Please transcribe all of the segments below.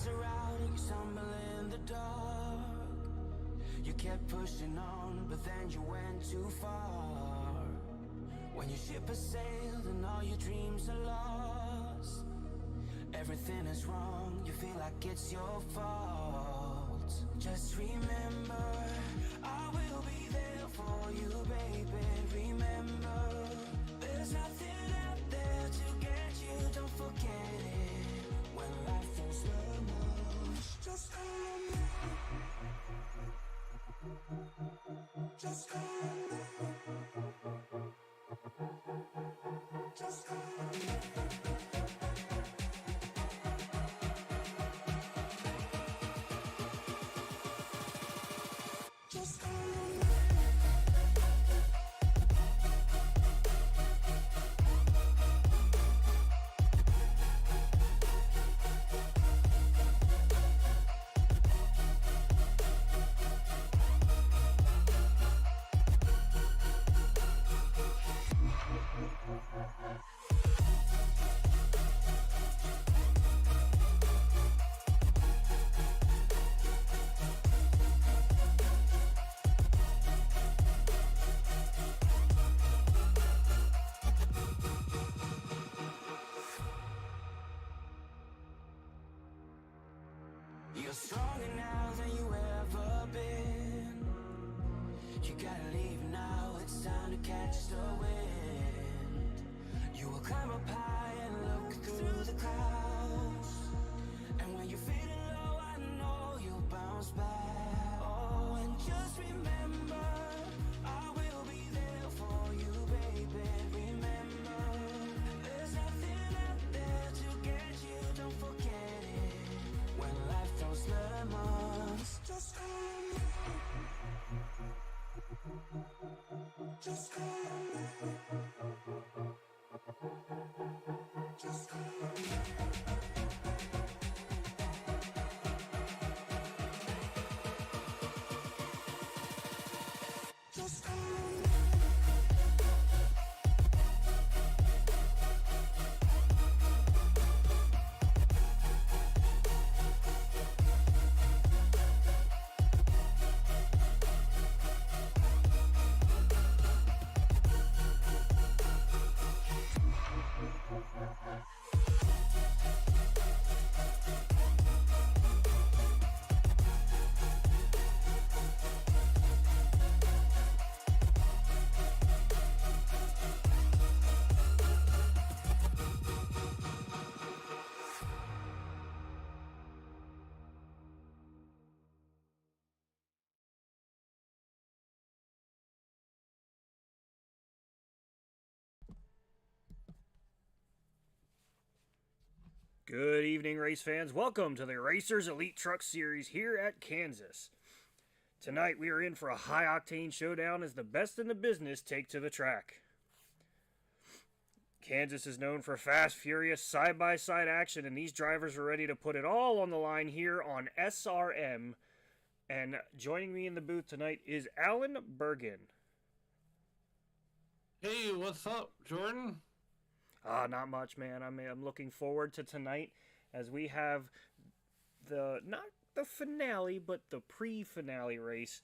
lights are out and you stumble in the dark. You kept pushing on, but then you went too far. When your ship has sailed and all your dreams are lost, everything is wrong, you feel like it's your fault. Just remember, I will be there for you, baby. Remember, there's nothing out there to get you, don't forget it. When life throws lemons, just call me. Just call me. Just call me. Just call me. You're stronger now than you ever been. You gotta leave now, it's time to catch the wind. You will climb up high and look through the clouds. And when you're feeling low, I know you'll bounce back. Oh, and just remember, I will be there for you, baby. Remember, there's nothing out there to get you, don't forget it. When life throws lemons, just call me. Just call me. Just call me. Just call me. Good evening, race fans. Welcome to the Racers Elite Truck Series here at Kansas. Tonight we are in for a high-octane showdown as the best in the business take to the track. Kansas is known for fast, furious, side-by-side action, and these drivers are ready to put it all on the line here on SRM. And joining me in the booth tonight is Alan Bergen. Hey, what's up, Jordan? Not much, man. I'm looking forward to tonight as we have not the finale, but the pre-finale race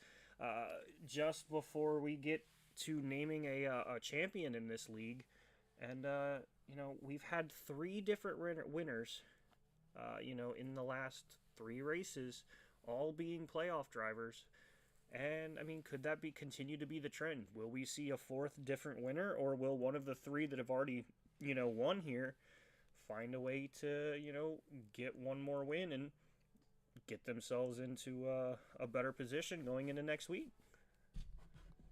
just before we get to naming a champion in this league. And, we've had 3 different winners, in the last 3 races, all being playoff drivers. And, could that continue to be the trend? Will we see a 4th different winner, or will one of the 3 that have already won here, find a way to, get one more win and get themselves into a better position going into next week?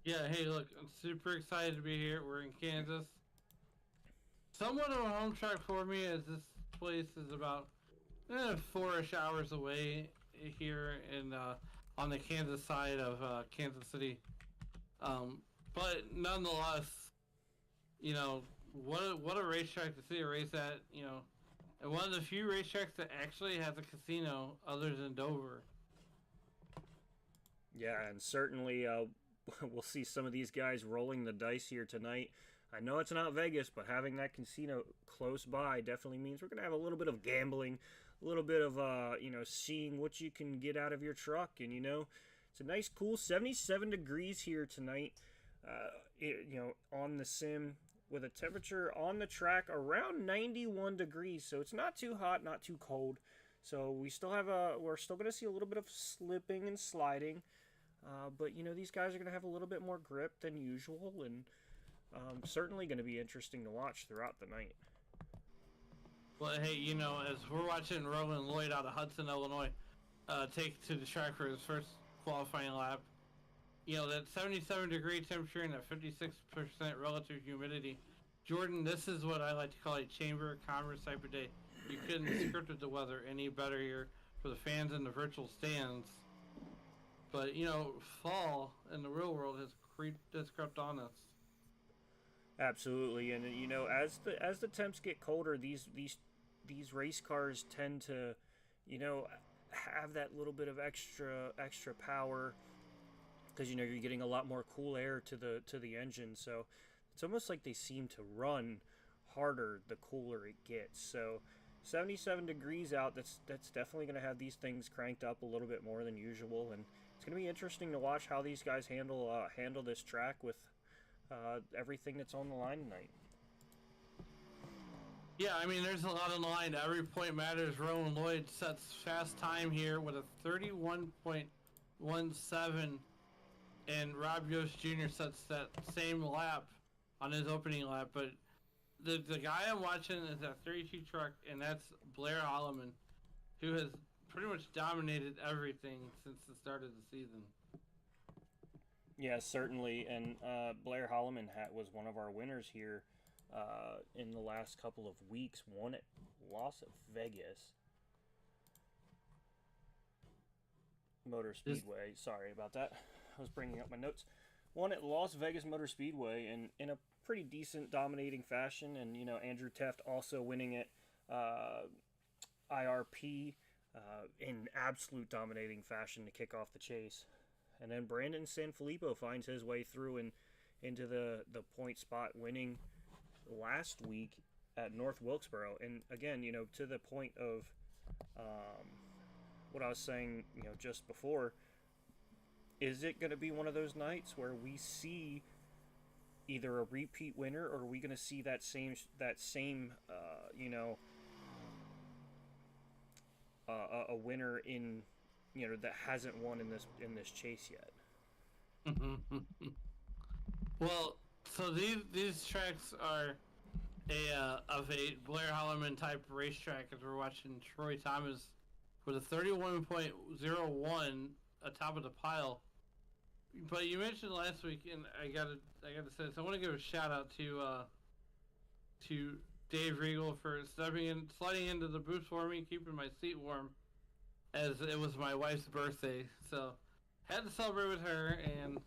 Yeah, hey, look, I'm super excited to be here. We're in Kansas. Somewhat of a home track for me, as this place is about 4-ish hours away here in on the Kansas side of Kansas City. But nonetheless, what a racetrack to see a race at, and one of the few racetracks that actually has a casino other than Dover. Yeah, and certainly we'll see some of these guys rolling the dice here tonight. I know it's not Vegas, but having that casino close by definitely means we're going to have a little bit of gambling, a little bit of seeing what you can get out of your truck. And it's a nice cool 77 degrees here tonight. On the sim with a temperature on the track around 91 degrees, so it's not too hot, not too cold. So we're still going to see a little bit of slipping and sliding, but these guys are going to have a little bit more grip than usual, and certainly going to be interesting to watch throughout the night. Well, hey, as we're watching Rowan Lloyd out of Hudson, Illinois, take to the track for his first qualifying lap, that 77-degree temperature and that 56% relative humidity. Jordan, this is what I like to call a chamber of commerce type of day. You couldn't have scripted the weather any better here for the fans in the virtual stands. But, fall in the real world has crept on us. Absolutely, and as the temps get colder, these race cars tend to, have that little bit of extra power, because you're getting a lot more cool air to the engine. So it's almost like they seem to run harder the cooler it gets. So 77 degrees out, that's definitely going to have these things cranked up a little bit more than usual, and it's going to be interesting to watch how these guys handle this track with everything that's on the line tonight. Yeah, I mean, there's a lot on the line. Every point matters. Rowan Lloyd sets fast time here with a 31.17, and Rob Yost Jr. sets that same lap on his opening lap. But the guy I'm watching is that 32 truck, and that's Blair Holloman, who has pretty much dominated everything since the start of the season. Yeah, certainly, and Blair Holloman was one of our winners here in the last couple of weeks. Won at Las Vegas Motor Speedway. Sorry about that. I was bringing up my notes. Won at Las Vegas Motor Speedway and in a pretty decent, dominating fashion. And, Andrew Teft also winning at IRP in absolute dominating fashion to kick off the chase. And then Brandon Sanfilippo finds his way through and into the point spot, winning last week at North Wilkesboro. And again, to the point of what I was saying, just before, is it going to be one of those nights where we see either a repeat winner, or are we going to see that same a winner in that hasn't won in this chase yet? Well, so these tracks are of a Blair Holloman type racetrack, as we're watching Troy Thomas with a 31.01 atop of the pile. But you mentioned last week, and I gotta say this. I want to give a shout out to Dave Riegel for sliding into the booth for me, keeping my seat warm, as it was my wife's birthday. So had to celebrate with her, and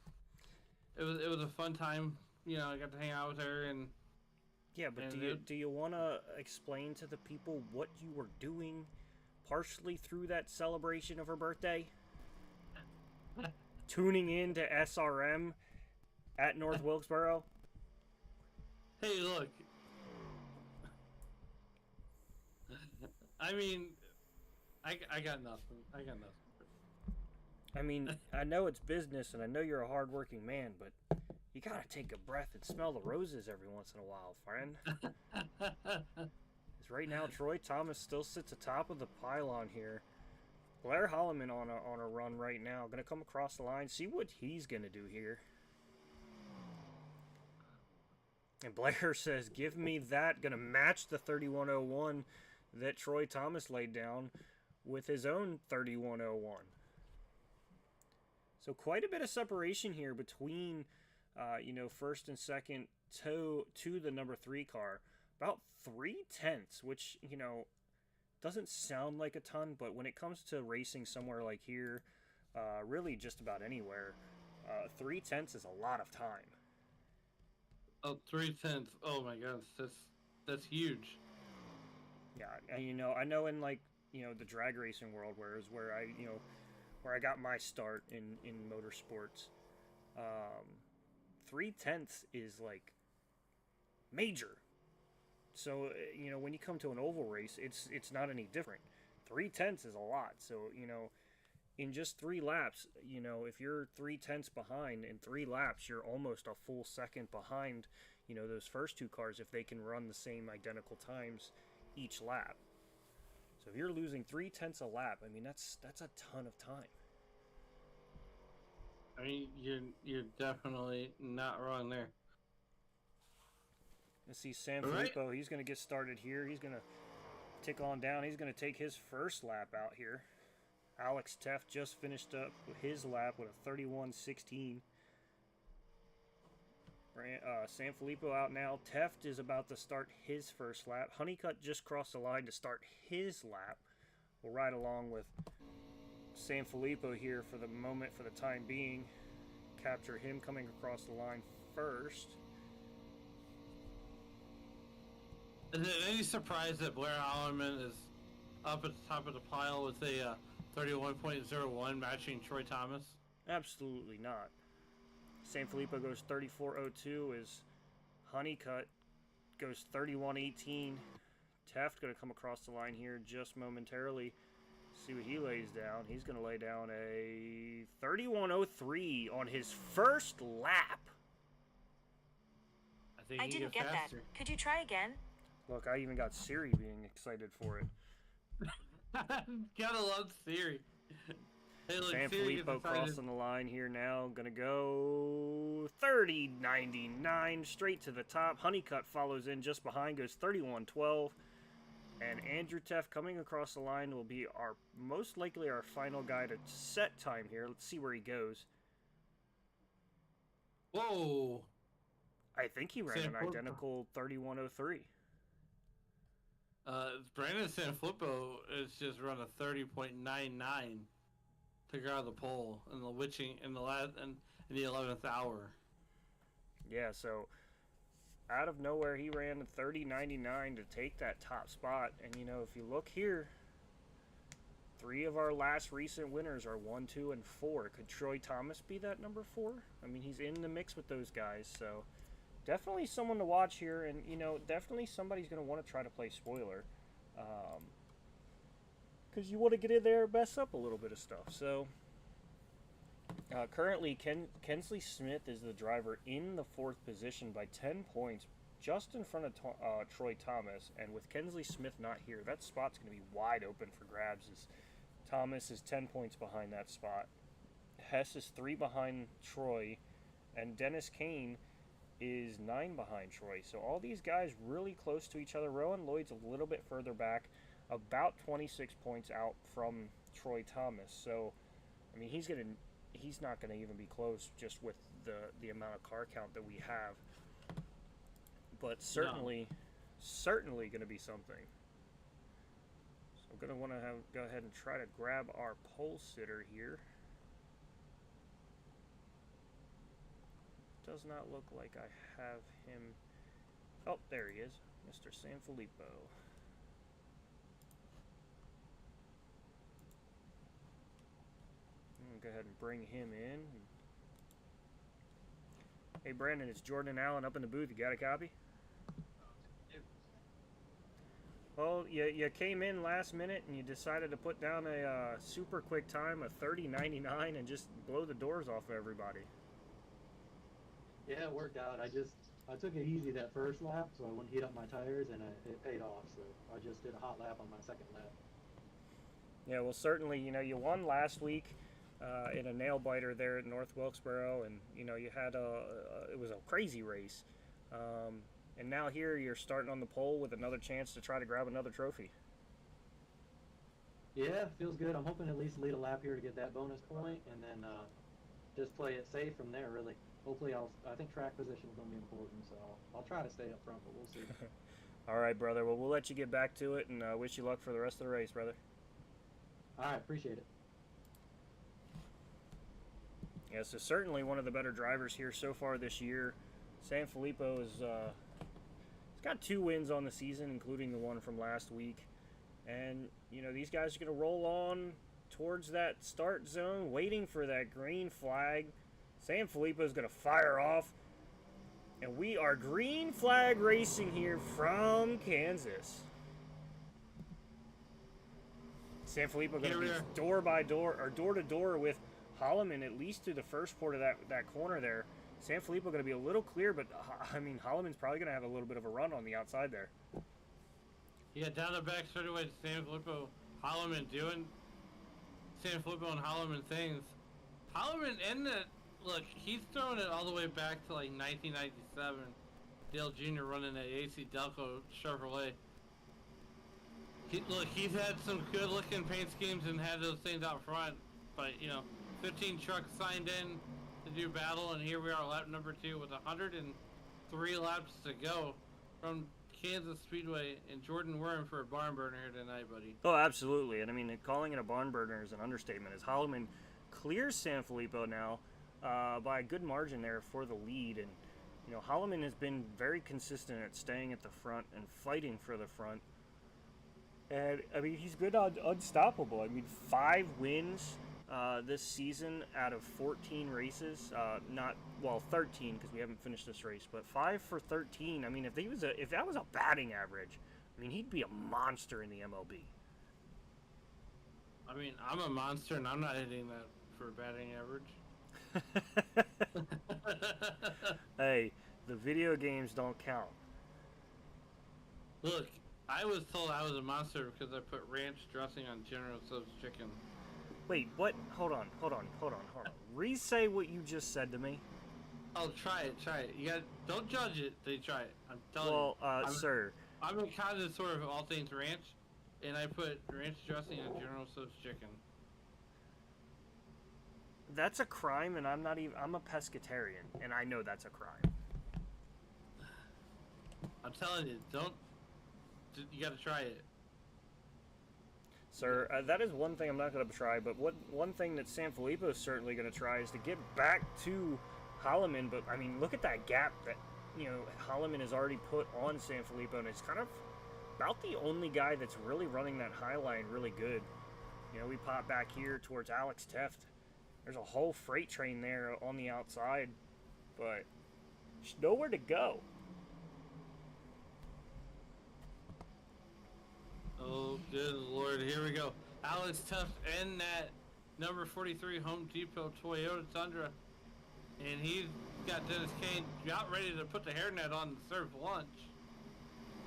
it was a fun time. I got to hang out with her, and yeah. But do you want to explain to the people what you were doing, partially through that celebration of her birthday? Tuning in to SRM at North Wilkesboro. Hey, look. I mean, I got nothing. I mean, I know it's business, and I know you're a hardworking man, but you gotta take a breath and smell the roses every once in a while, friend. Because right now, Troy Thomas still sits atop of the pylon here. Blair Holloman on a run right now. Gonna come across the line, see what he's gonna do here. And Blair says, "Give me that." Gonna match the 31.01 that Troy Thomas laid down with his own 31.01. So quite a bit of separation here between, first and second to the number 3 car. About 0.3, which, doesn't sound like a ton, but when it comes to racing somewhere like here, really just about anywhere, 0.3 is a lot of time. Oh, 0.3. Oh my gosh, that's huge. Yeah, and I know in the drag racing world, where I got my start in motorsports, 0.3 is like major. So when you come to an oval race, it's not any different. 3/10 is a lot. So, in just 3 laps, if you're 3/10 behind in 3 laps, you're almost a full second behind, those first two cars if they can run the same identical times each lap. So if you're losing 3/10 a lap, I mean that's a ton of time. I mean, you're definitely not wrong there. Let's see Sanfilippo. He's going to get started here. He's going to tick on down. He's going to take his first lap out here. Alex Teff just finished up his lap with a 31:16. Sanfilippo out now. Teft is about to start his first lap. Honeycutt just crossed the line to start his lap. We'll ride along with Sanfilippo here for the moment, for the time being. Capture him coming across the line first. Is it any surprise that Blair Alleman is up at the top of the pile with a 31.01 matching Troy Thomas? Absolutely not. Sanfilippo goes 34:02 as Honeycutt goes 31:18. Teft going to come across the line here just momentarily. See what he lays down. He's going to lay down a 31:03 on his first lap. I didn't get faster. that. Could you try again? Look, I even got Siri being excited for it. Gotta love Siri. Hey, look, Sanfilippo crossing the line here now. Gonna go 30:99 straight to the top. Honeycutt follows in just behind, goes 31:12. And Andrew Teff coming across the line will be most likely our final guy to set time here. Let's see where he goes. Whoa. I think he ran an identical 31:03. Brandon Sanfilippo is just run a 30.99 to grab the pole in the in the 11th hour. Yeah, so out of nowhere he ran a 30:99 to take that top spot. And if you look here, 3 of our last recent winners are 1, 2, and 4. Could Troy Thomas be that number 4? I mean, he's in the mix with those guys, so definitely someone to watch here. And definitely somebody's going to want to try to play spoiler, because you want to get in there and mess up a little bit of stuff. So currently Kensley Smith is the driver in the 4th position by 10 points, just in front of Troy Thomas. And with Kensley Smith not here, that spot's going to be wide open for grabs, as Thomas is 10 points behind that spot. Hess is 3 behind Troy, and Dennis Kane is 9 behind Troy. So all these guys really close to each other. Rowan Lloyd's a little bit further back, about 26 points out from Troy Thomas. So I mean, he's not going to even be close just with the amount of car count that we have. But certainly going to be something. So I'm going to want to go ahead and try to grab our pole sitter here. Does not look like I have him. Oh, there he is, Mr. Sanfilippo. I'm going to go ahead and bring him in. Hey, Brandon, it's Jordan Allen up in the booth. You got a copy? Well, you came in last minute and you decided to put down a super quick time, a 30:99, and just blow the doors off of everybody. Yeah, it worked out. I took it easy that first lap, so I wouldn't heat up my tires, and it paid off. So I just did a hot lap on my second lap. Yeah, well, certainly, you won last week in a nail biter there at North Wilkesboro, and you had it was a crazy race, and now here you're starting on the pole with another chance to try to grab another trophy. Yeah, feels good. I'm hoping at least lead a lap here to get that bonus point, and then just play it safe from there. Really. Hopefully, I think track position is going to be important, so I'll try to stay up front, but we'll see. All right, brother. Well, we'll let you get back to it, and wish you luck for the rest of the race, brother. All right, appreciate it. Yeah, so certainly one of the better drivers here so far this year. Sanfilippo is he's got 2 wins on the season, including the one from last week. And, these guys are going to roll on towards that start zone, waiting for that green flag. Sanfilippo is going to fire off, and we are green flag racing here from Kansas. Sanfilippo going to Here be we are. door by door, or door to door with Holloman, at least through the first port of that corner there. Sanfilippo going to be a little clear, but I mean, Holloman's probably going to have a little bit of a run on the outside there. Yeah, down the back straightaway, Sanfilippo, Holloman doing Sanfilippo and Holloman things. Holloman in the look, he's throwing it all the way back to like 1997. Dale Jr. running a AC Delco Chevrolet. He's had some good looking paint schemes and had those things out front, but 15 trucks signed in to do battle, and here we are, lap number 2 with 103 laps to go from Kansas Speedway, and Jordan, we're in for a barn burner here tonight, buddy. Oh, absolutely. And I mean, calling it a barn burner is an understatement, as Holloman clears Sanfilippo now by a good margin there for the lead. And, Holloman has been very consistent at staying at the front and fighting for the front. And, I mean, he's been unstoppable. I mean, 5 wins this season out of 14 races. 13 because we haven't finished this race, but 5 for 13. I mean, if that was a batting average, I mean, he'd be a monster in the MLB. I mean, I'm a monster, and I'm not hitting that for batting average. Hey, the video games don't count. Look, I was told I was a monster because I put ranch dressing on General Tso's chicken. Wait, what? Hold on. Re-say what you just said to me. Oh, try it. You don't judge it. They try it. I'm telling Well, you. sir. I'm a connoisseur of all things ranch, and I put ranch dressing on General Tso's chicken. That's a crime, and I'm a pescatarian, and I know that's a crime. I'm telling you, you gotta try it. Sir, that is one thing I'm not going to try, but one thing that Sanfilippo is certainly going to try is to get back to Holloman, but, I mean, look at that gap that, Holloman has already put on Sanfilippo, and it's kind of about the only guy that's really running that high line really good. We pop back here towards Alex Teft. There's a whole freight train there on the outside, but there's nowhere to go. Oh, good Lord. Here we go. Alex Tuft in that number 43 Home Depot Toyota Tundra. And he's got Dennis Kane about ready to put the hairnet on and serve lunch.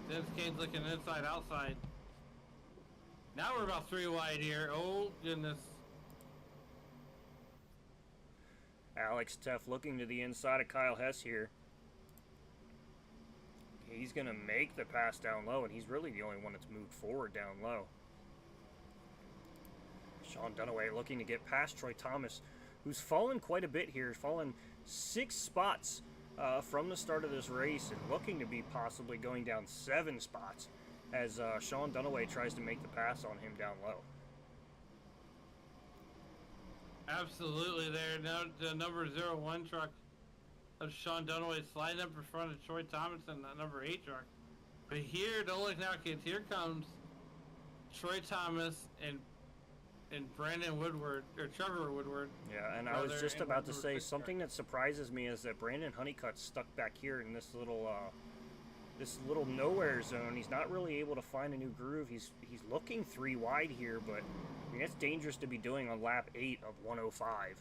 Dennis Kane's looking inside, outside. Now we're about 3 wide here. Oh, goodness. Alex Teff looking to the inside of Kyle Hess here. He's going to make the pass down low, and he's really the only one that's moved forward down low. Sean Dunaway looking to get past Troy Thomas, who's fallen quite a bit here. He's fallen 6 spots from the start of this race, and looking to be possibly going down 7 spots as Sean Dunaway tries to make the pass on him down low. Absolutely there. Now the number 01 truck of Sean Dunaway sliding up in front of Troy Thomas and the number 8 truck. But here, don't look now, kids. Here comes Troy Thomas and Brandon Woodward, or Trevor Woodward. Yeah, and I was just about to say, something that surprises me is that Brandon Honeycutt's stuck back here in this little nowhere zone. He's not really able to find a new groove. He's looking 3 wide here, but I mean, it's dangerous to be doing on lap 8 of 105.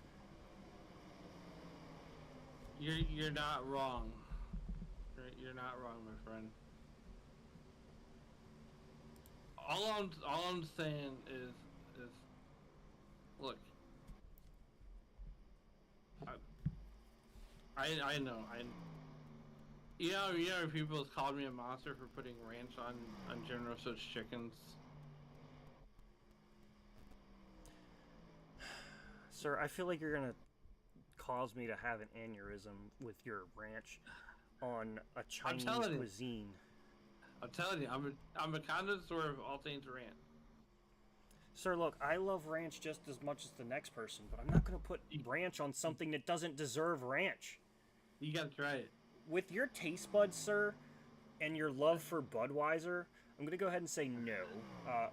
You're not wrong. You're not wrong, my friend. All I'm saying is look. I know. You know people have called me a monster for putting ranch on General Tso's chickens. Sir, I feel like you're gonna cause me to have an aneurysm with your ranch on a Chinese cuisine. I'm telling you, I'm a connoisseur of all things ranch. Sir, look, I love ranch just as much as the next person, but I'm not gonna put ranch on something that doesn't deserve ranch. You gotta try it. With your taste buds, sir, and your love for Budweiser, I'm gonna go ahead and say no.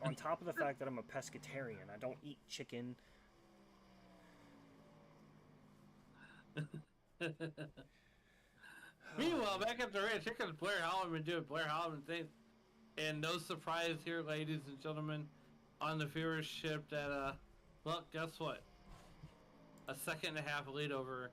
On top of the fact that I'm a pescatarian, I don't eat chicken. Meanwhile, back at the ranch, here comes Blair Holloman doing Blair Holloman things. And no surprise here, ladies and gentlemen. on the viewership that, well, guess what? A second and a half lead over.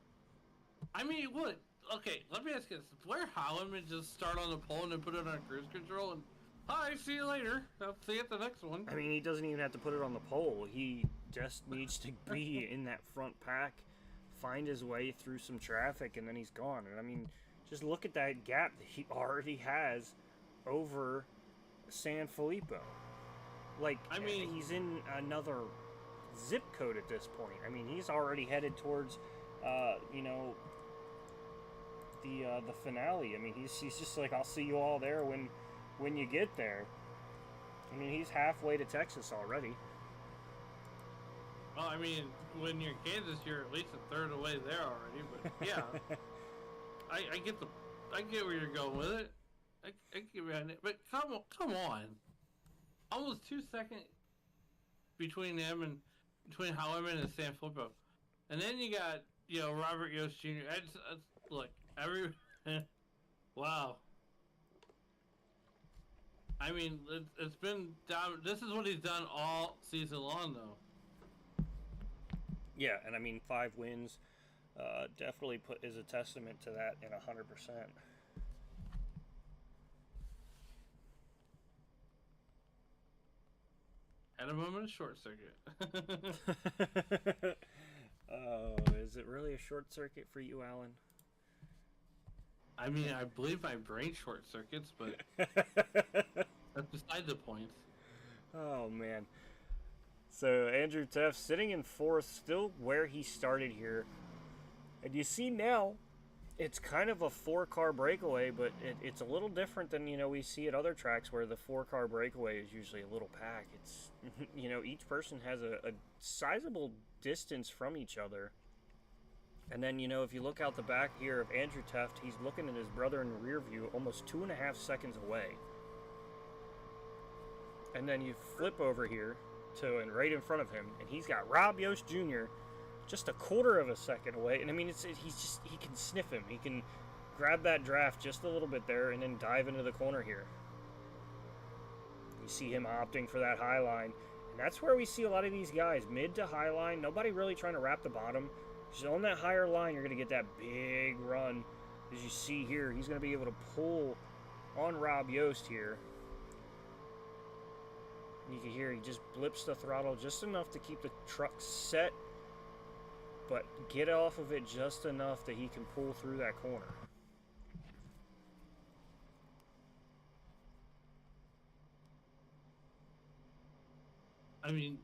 I mean, what? Okay, let me ask you this. Blair Holloman just start on the pole and then put it on cruise control and, hi, see you later. I'll see you at the next one. I mean, he doesn't even have to put it on the pole. He just needs to be in that front pack, find his way through some traffic, and then he's gone. And I mean, just look at that gap that he already has over San Filippo. Like, I mean, he's in another zip code at this point. I mean, he's already headed towards, you know, the finale. I mean, he's just like, I'll see you all there when you get there. I mean, he's halfway to Texas already. well, I mean, when you're in Kansas, you're at least a third away there already. But yeah, I get where you're going with it. I get behind it. But come on, almost 2 seconds between them and between Holloman and San Filippo, and then you got Robert Yost Jr. Look, wow. I mean, it's been down. This is what he's done all season long, though. Yeah, and I mean, 5 wins definitely is a testament to that in 100%. Had a moment of short circuit. Oh, is it really a short circuit for you, Alan? I mean, I believe my brain short circuits, but that's beside the point. Oh, man. So, Andrew Teff sitting in 4th, still where he started here. And you see now, it's kind of a 4-car breakaway, but it's a little different than, we see at other tracks where the 4-car breakaway is usually a little pack. It's, each person has a sizable distance from each other. And then, if you look out the back here of Andrew Teft, he's looking at his brother in the rear view almost 2.5 seconds away. And then you flip over here to and right in front of him, and he's got Rob Yost Jr. just a quarter of a second away. And I mean, he can sniff him. He can grab that draft just a little bit there and then dive into the corner here. You see him opting for that high line. And that's where we see a lot of these guys, mid to high line. Nobody really trying to wrap the bottom. Just on that higher line, you're going to get that big run. As you see here, he's going to be able to pull on Rob Yost here. And you can hear he just blips the throttle just enough to keep the truck set, but get off of it just enough that he can pull through that corner. I mean,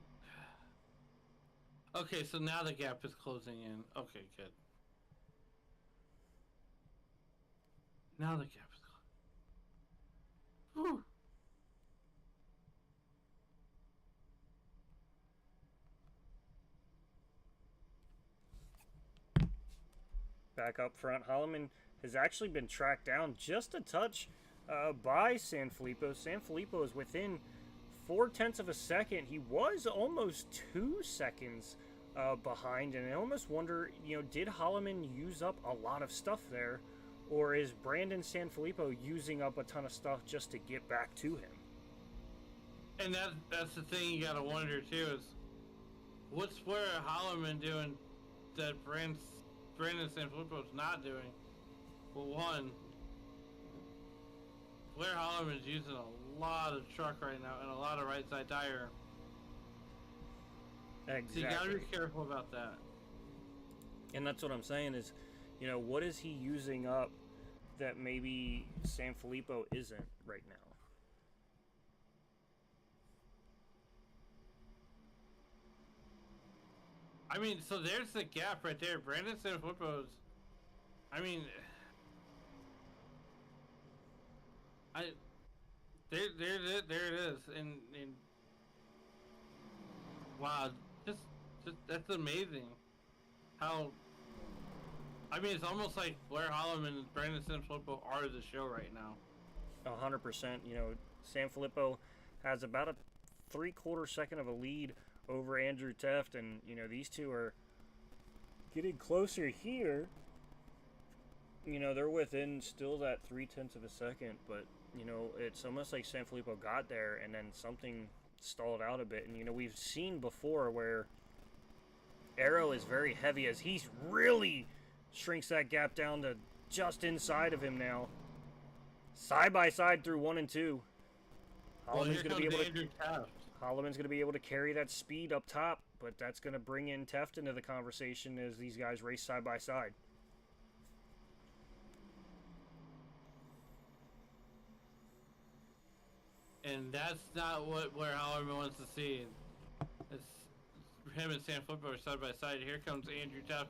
okay, so now the gap is closing in. Okay, good. Now the gap is closing. Whew. Back up front, Holloman has actually been tracked down just a touch by San Filippo. San Filippo is within 0.4 of a second. He was almost 2 seconds behind, and I almost wonder, did Holloman use up a lot of stuff there, or is Brandon San Filippo using up a ton of stuff just to get back to him? And that's the thing you gotta wonder too, is what's Blair Holloman doing that Brandon San Filippo's not doing? Well, one, Blair Holloman's using a lot of truck right now and a lot of right side tire. Exactly. So you gotta be careful about that. And that's what I'm saying is, what is he using up that maybe San Filippo isn't right now? I mean, so there's the gap right there. Brandon San Filippo's, I mean, there it is, and wow, just that's amazing. How, I mean, it's almost like Blair Holloman and Brandon San Filippo are the show right now. 100%. San Filippo has about a 3/4 second of a lead over Andrew Teft, and these two are getting closer here. They're within still that 0.3 of a second, but it's almost like San Filippo got there and then something stalled out a bit. And, you know, we've seen before where Arrow is very heavy as he really shrinks that gap down to just inside of him now. Side by side through 1 and 2. Holloman's going to be able to. Holloman's going to be able to carry that speed up top, but that's going to bring in Teft into the conversation as these guys race side by side. And that's not what Blair Holloman wants to see. It's him and Sam Flippo are side by side. Here comes Andrew Teft,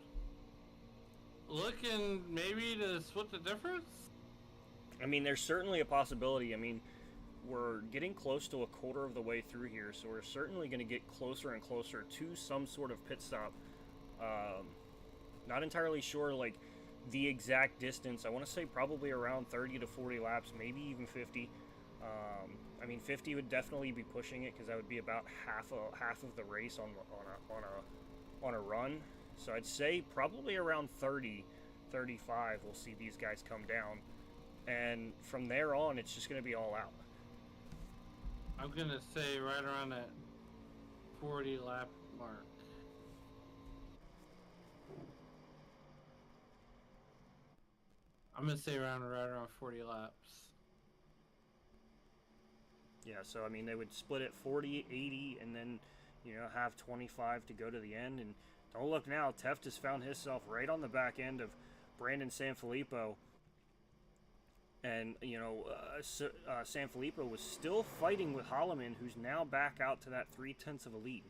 looking maybe to split the difference. I mean, there's certainly a possibility. I mean, we're getting close to a quarter of the way through here, so we're certainly going to get closer and closer to some sort of pit stop. Not entirely sure, like, the exact distance. I want to say probably around 30 to 40 laps, maybe even 50. I mean, 50 would definitely be pushing it because that would be about half of the race on a run. So I'd say probably around 30, 35, we'll see these guys come down. And from there on, it's just going to be all out. I'm going to say right around that 40 lap mark. I'm going to say right around 40 laps. Yeah, so I mean, they would split it 40, 80, and then, you know, have 25 to go to the end. And don't look now, Teft has found himself right on the back end of Brandon Sanfilippo. And, you know, Sanfilippo was still fighting with Holloman, who's now back out to that 0.3 of a lead.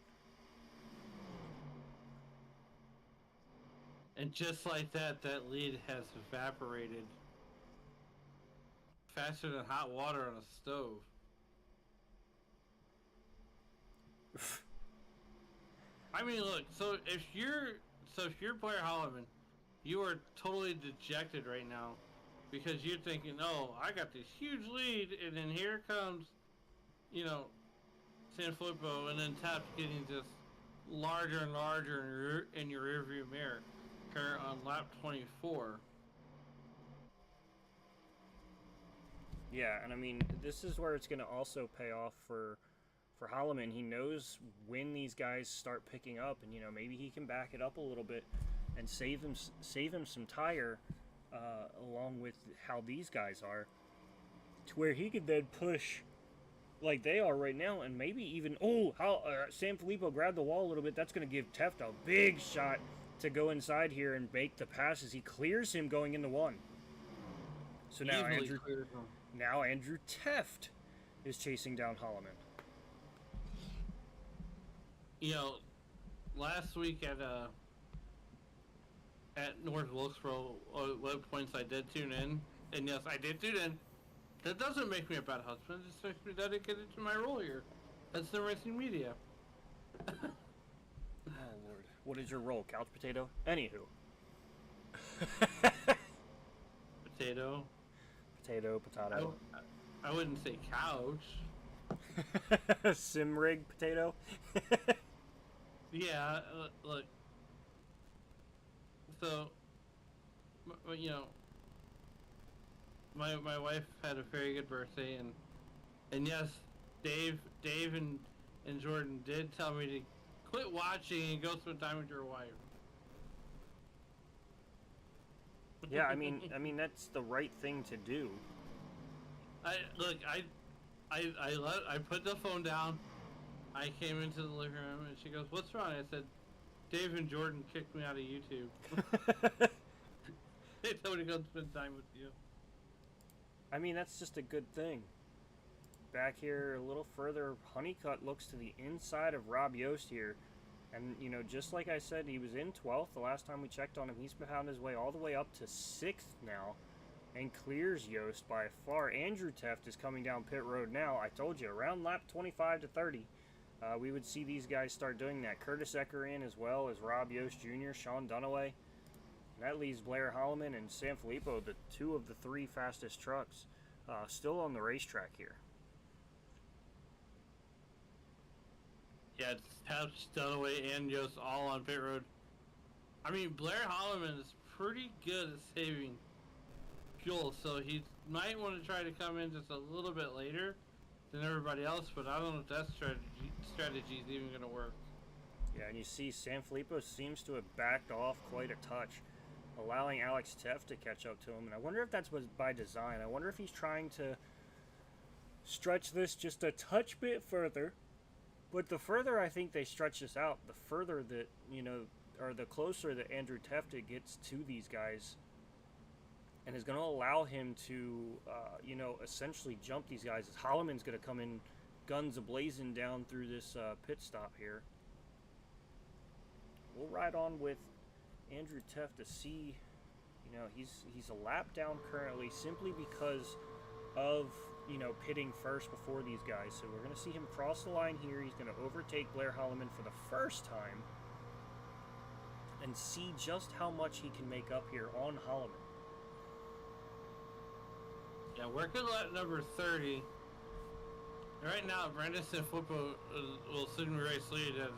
And just like that, that lead has evaporated faster than hot water on a stove. I mean, look. So if you're Blair Holloman, you are totally dejected right now because you're thinking, "Oh, I got this huge lead," and then here comes, you know, Sanfilippo, and then Teft getting just larger and larger in your rearview mirror here on lap 24. Yeah, and I mean, this is where it's going to also pay off for Holloman. He knows when these guys start picking up, and, you know, maybe he can back it up a little bit and save him some tire, along with how these guys are, to where he could then push like they are right now, and maybe even Sanfilippo grabbed the wall a little bit. That's going to give Teft a big shot to go inside here and make the pass as he clears him going into 1. So now Andrew Teft is chasing down Holloman. You know, last week at North Wilkesboro, what points I did tune in, and yes, I did tune in. That doesn't make me a bad husband. It just makes me dedicated to my role here. That's the racing media. Oh, Lord. What is your role? Couch potato? Anywho. Potato. Potato. I wouldn't say couch. Sim rig potato? Yeah, look. So, you know, my wife had a very good birthday, and yes, Dave and Jordan did tell me to quit watching and go spend time with your wife. Yeah, I mean that's the right thing to do. I put the phone down. I came into the living room and she goes, "What's wrong?" I said, "Dave and Jordan kicked me out of YouTube." They told me to go spend time with you. I mean, that's just a good thing. Back here a little further, Honeycutt looks to the inside of Rob Yost here. And, you know, just like I said, he was in 12th the last time we checked on him. He's found his way all the way up to 6th now and clears Yost by far. Andrew Teft is coming down pit road now. I told you, around lap 25 to 30, we would see these guys start doing that. Curtis Ecker in as well as Rob Yost Jr., Sean Dunaway. And that leaves Blair Holloman and Sanfilippo, the 2 of the 3 fastest trucks, still on the racetrack here. Yeah, it's Teft, Dunaway, and Yost all on pit road. I mean, Blair Holloman is pretty good at saving fuel, so he might want to try to come in just a little bit later than everybody else, but I don't know if that strategy is even going to work. Yeah, and you see Sanfilippo seems to have backed off quite a touch, allowing Alex Teff to catch up to him. And I wonder if that's by design. I wonder if he's trying to stretch this just a touch bit further. But the further I think they stretch this out, the further that, or the closer that Andrew Tefta gets to these guys, and is going to allow him to, essentially jump these guys. As Holloman's going to come in guns a-blazing down through this pit stop here. We'll ride on with Andrew Teff to see, he's a lap down currently simply because of, pitting first before these guys. So we're going to see him cross the line here. He's going to overtake Blair Holloman for the first time and see just how much he can make up here on Holloman. Yeah, working lap number 30. Right now, Brandon Sanfilippo will soon race lead as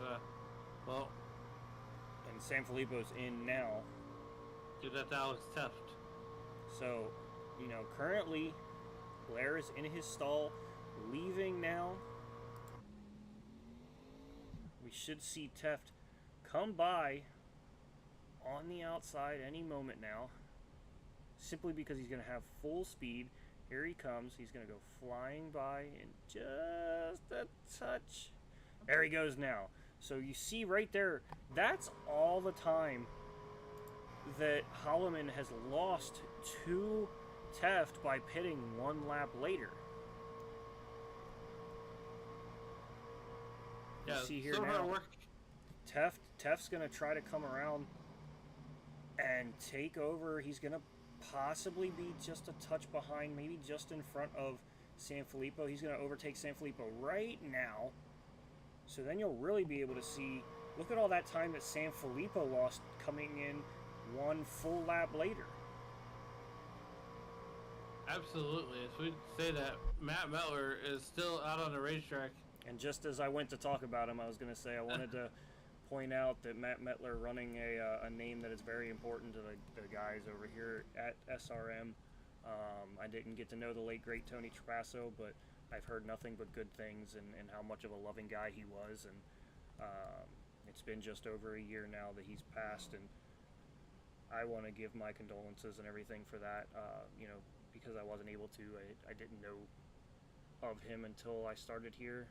and Sanfilippo's in now. Dude, that's Alex Teft. So, currently Blair is in his stall, leaving now. We should see Teft come by on the outside any moment now, simply because he's going to have full speed. Here he comes. He's going to go flying by in just a touch. There he goes now. So you see right there, that's all the time that Holloman has lost to Teft by pitting one lap later. You Yeah, see here so now, hard work. Teft's going to try to come around and take over. He's going to possibly be just a touch behind, maybe just in front of Sanfilippo. He's going to overtake Sanfilippo right now. So then you'll really be able to see, look at all that time that Sanfilippo lost coming in one full lap later. Absolutely. As we say that, Matt Mettler is still out on the racetrack. And just as I went to talk about him, I was going to say I wanted to point out that Matt Mettler running a name that is very important to the guys over here at SRM. I didn't get to know the late, great Tony Trapasso, but I've heard nothing but good things and how much of a loving guy he was. And it's been just over a year now that he's passed, and I want to give my condolences and everything for that, because I wasn't able to. I didn't know of him until I started here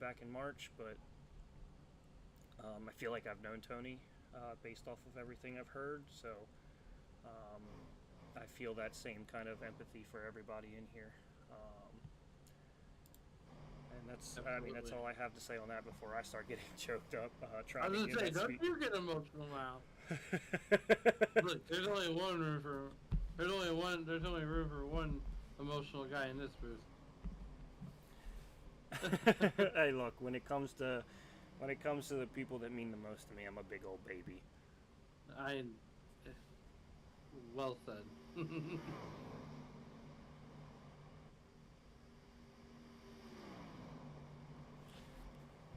back in March, but I feel like I've known Tony based off of everything I've heard, so I feel that same kind of empathy for everybody in here. And that's, that's all I have to say on that before I start getting choked up trying I was to going get to say, that don't you get emotional now. Look, there's only room for one emotional guy in this booth. Hey, look, when it comes to the people that mean the most to me, I'm a big old baby. Well said.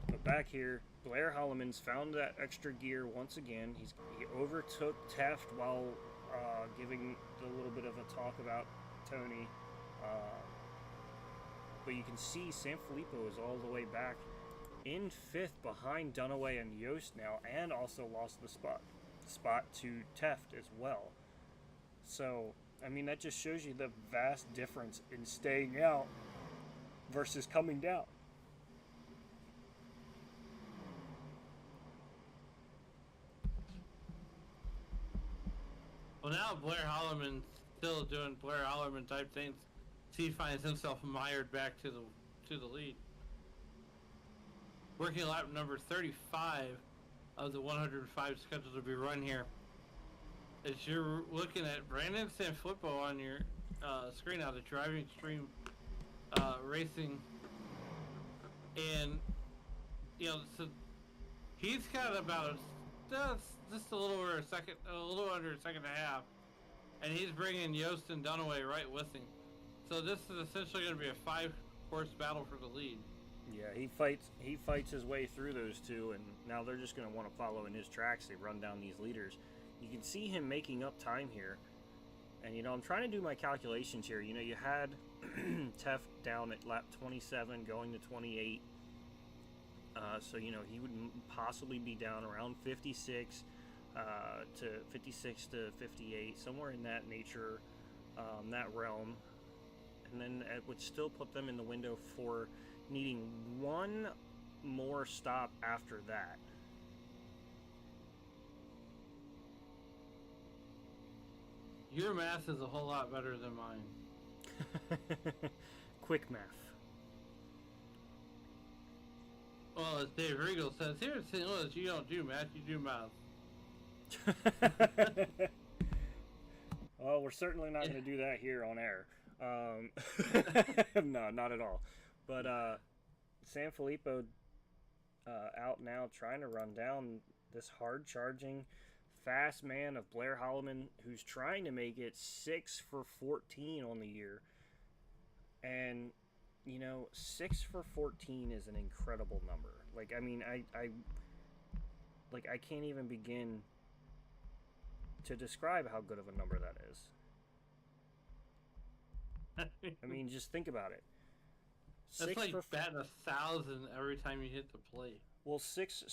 But back here, Blair Holloman's found that extra gear once again. He overtook Teft while giving a little bit of a talk about Tony. But you can see Sanfilippo is all the way back in 5th behind Dunaway and Yost now, and also lost the spot to Teft as well. So, that just shows you the vast difference in staying out versus coming down. Well, now Blair Holloman's still doing Blair Holloman type things. He finds himself mired back to the lead. Working lap number 35 of the 105 scheduled to be run here. As you're looking at Brandon Sanfilippo on your screen now, the Driving Extreme Racing, and so he's got about just a little under a second and a half, and he's bringing Yost and Dunaway right with him. So this is essentially going to be a 5-horse battle for the lead. Yeah, he fights his way through those two, and now they're just going to want to follow in his tracks. They run down these leaders. You can see him making up time here, And, you know, I'm trying to do my calculations here. You know, you had Tef down at lap 27 going to 28. So, you know, he would possibly be down around 56 to 56 to 58, somewhere in that nature, that realm. And then it would still put them in the window for needing one more stop after that. Your math is a whole lot better than mine. Quick math. Well, as Dave Regal says, here at St. Louis, you don't do math, you do mouth. Well, we're certainly not going to do that here on air. No, not at all. But San Filippo out now trying to run down this hard-charging, fast man of Blair Holloman, who's trying to make it 6 for 14 on the year. And, you know, 6 for 14 is an incredible number. Like, I mean, I can't even begin to describe how good of a number that is. I mean, just think about it. That's like batting 1,000 every time you hit the plate. Well, 6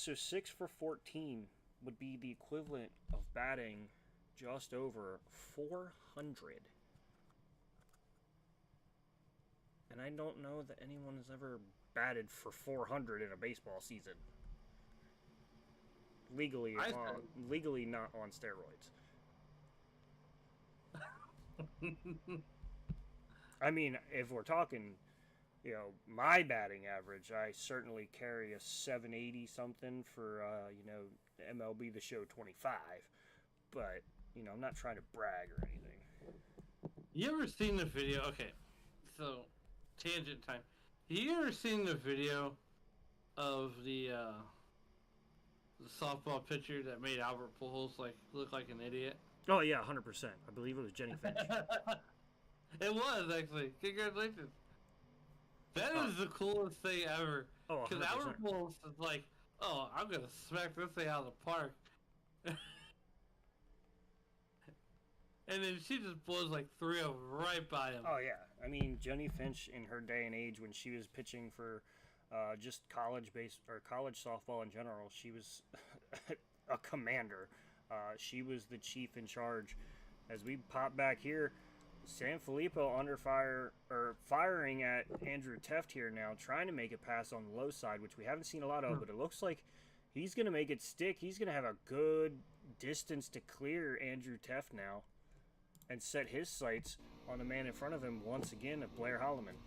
for 14 would be the equivalent of batting just over 400. And I don't know that anyone has ever batted for 400 in a baseball season. Legally, legally not on steroids. I mean, if we're talking, you know, my batting average, I certainly carry a 780 something for, you know, MLB The Show 25. But, you know, I'm not trying to brag or anything. You ever seen the video? Okay, so tangent time. You ever seen the video of the softball pitcher that made Albert Pujols look like an idiot? Oh yeah, 100%. I believe it was Jenny Finch. It was actually. Congratulations. That is the coolest thing ever. Oh, because Albert Pujols is like, oh, I'm gonna smack this thing out of the park. And then she just blows like 3 of them right by him. Oh yeah, I mean Jenny Finch in her day and age when she was pitching for just college softball in general, she was a commander. She was the chief in charge. As we pop back here, San Filippo under fire or firing at Andrew Teft here now, trying to make it pass on the low side, which we haven't seen a lot of, but it looks like he's gonna make it stick. He's gonna have a good distance to clear Andrew Teft now, and set his sights on the man in front of him once again, at Blair Holloman.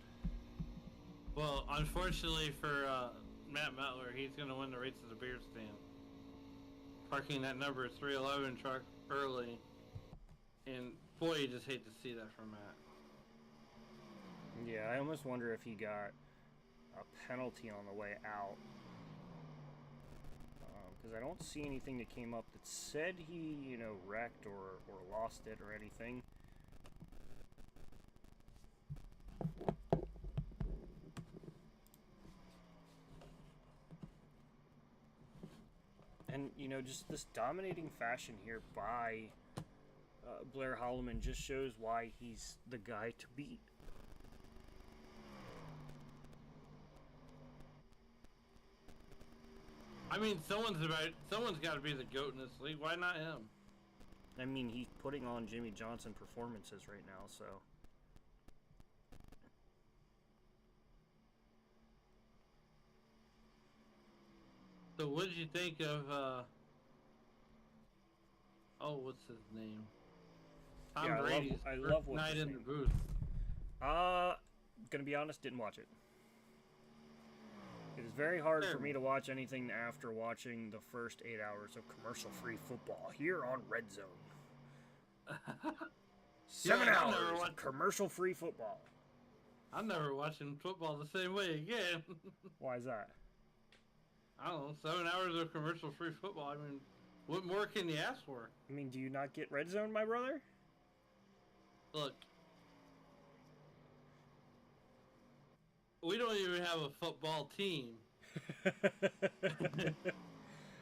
Well, unfortunately for Matt Mettler, he's going to win the race to the beer stand. Parking that number 311 truck early. And boy, you just hate to see that from Matt. Yeah, I almost wonder if he got a penalty on the way out. Because I don't see anything that came up that said he, you know, wrecked or lost it or anything. And, you know, just this dominating fashion here by Blair Holloman just shows why he's the guy to beat. I mean, someone's got to be the GOAT in this league. Why not him? I mean, he's putting on Jimmy Johnson performances right now, so. So what did you think of, what's his name? Tom Brady's I love what's night his in name. the booth. Gonna be honest, didn't watch it. It is very hard for me to watch anything after watching the first 8 hours of commercial-free football here on Red Zone. 7 hours of commercial-free football. I'm never watching football the same way again. Why is that? I don't know, 7 hours of commercial-free football. I mean, what more can you ask for? I mean, do you not get Red Zone, my brother? Look, we don't even have a football team.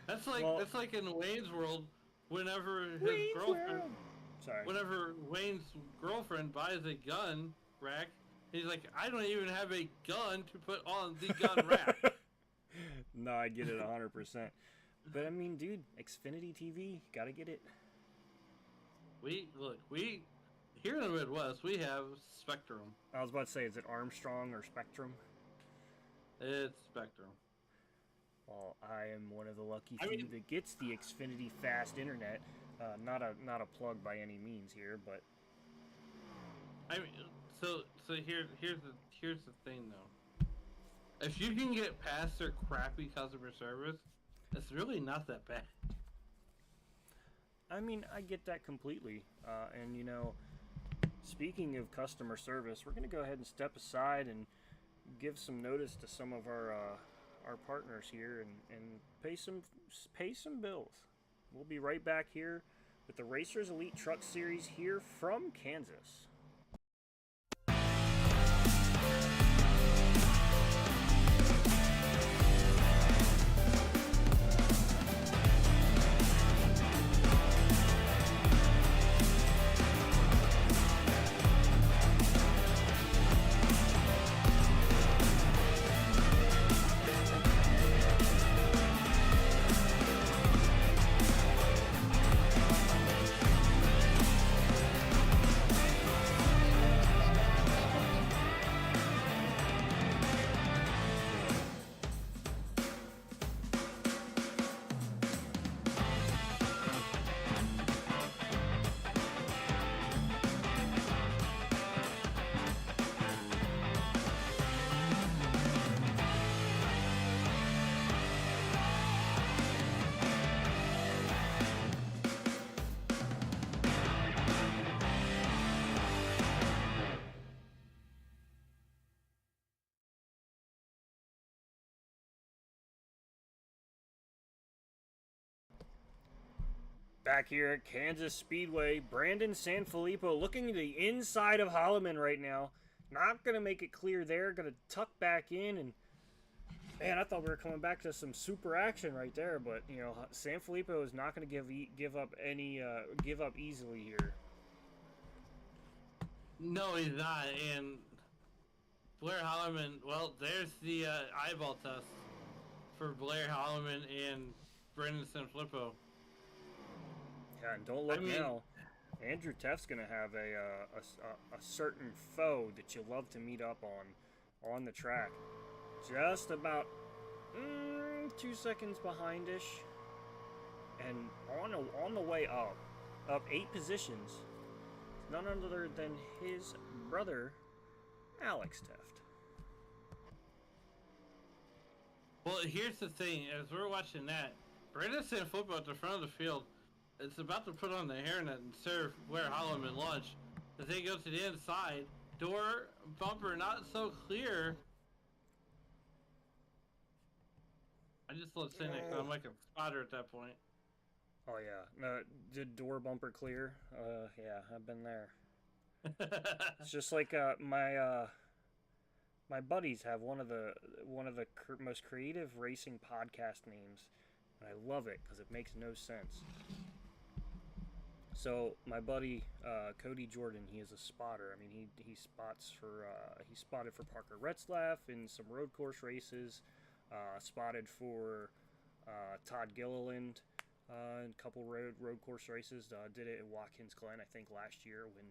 That's like in Wayne's World. Whenever his girlfriend, Sorry. whenever Wayne's girlfriend buys a gun rack, he's like, I don't even have a gun to put on the gun rack. No, I get it 100%. But I mean, dude, Xfinity TV, gotta get it. We here in the Midwest, we have Spectrum. I was about to say, is it Armstrong or Spectrum? It's Spectrum. Well, I am one of the lucky few that gets the Xfinity fast internet. Not a plug by any means here, but I mean, so here's the thing though. If you can get past their crappy customer service, it's really not that bad. I mean, I get that completely. And you know, speaking of customer service, we're gonna go ahead and step aside and give some notice to some of our partners here and pay some bills. We'll be right back here with the Racers Elite Truck Series here from Kansas. Back here at Kansas Speedway, Brandon Sanfilippo looking at the inside of Holloman right now. Not going to make it clear there. Going to tuck back in. And, man, I thought we were coming back to some super action right there. But, you know, Sanfilippo is not going to give up easily here. No, he's not. And Blair Holloman, well, there's the eyeball test for Blair Holloman and Brandon Sanfilippo. Yeah, and don't look now. Andrew Teff's going to have a certain foe that you love to meet up on the track. Just about 2 seconds behind-ish. And on the way up 8 positions, none other than his brother, Alex Teft. Well, here's the thing. As we're watching that, Brandon Sanfilippo at the front of the field, it's about to put on the hairnet and serve Blair Holloman lunch. As they go to the inside, door bumper not so clear. I just love saying it because I'm like a spotter at that point. Oh yeah, no, did door bumper clear? Yeah, I've been there. It's just like my buddies have one of the most creative racing podcast names, and I love it because it makes no sense. So my buddy Cody Jordan, he is a spotter. I mean, he spotted for Parker Retzlaff in some road course races. Spotted for Todd Gilliland in a couple road course races. Did it at Watkins Glen, I think, last year when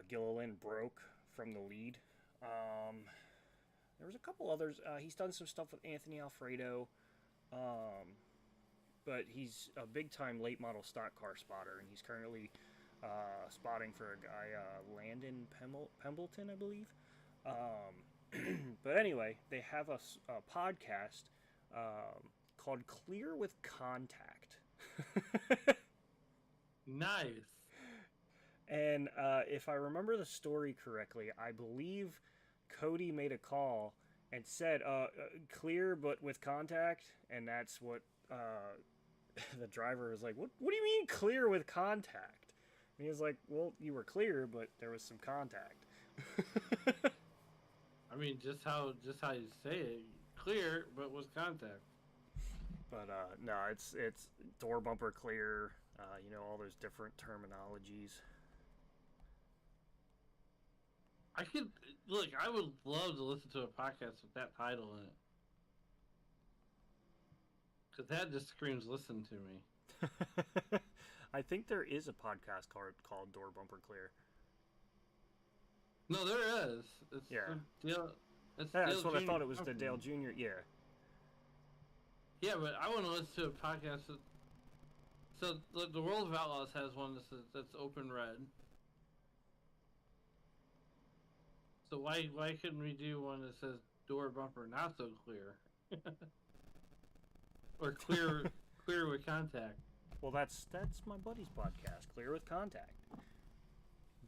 Gilliland broke from the lead. There was a couple others. He's done some stuff with Anthony Alfredo. But he's a big-time late model stock car spotter, and he's currently spotting for a guy, Landon Pembleton, I believe. But anyway, they have a podcast called Clear with Contact. Nice. And if I remember the story correctly, I believe Cody made a call and said, clear but with contact, and that's what... the driver was like, what do you mean clear with contact? And he was like, well, you were clear, but there was some contact. I mean, just how you say it, clear, but with contact. But no, it's door bumper clear. All those different terminologies. I would love to listen to a podcast with that title in it. Because that just screams listen to me. I think there is a podcast called Door Bumper Clear. No, there is. It's Yeah. That's what I thought it was, the Dale Jr. Yeah. Yeah, but I want to listen to a podcast. So the World of Outlaws has one that's open red. So why couldn't we do one that says door bumper not so clear, or clear with contact? Well, that's my buddy's podcast, Clear with Contact.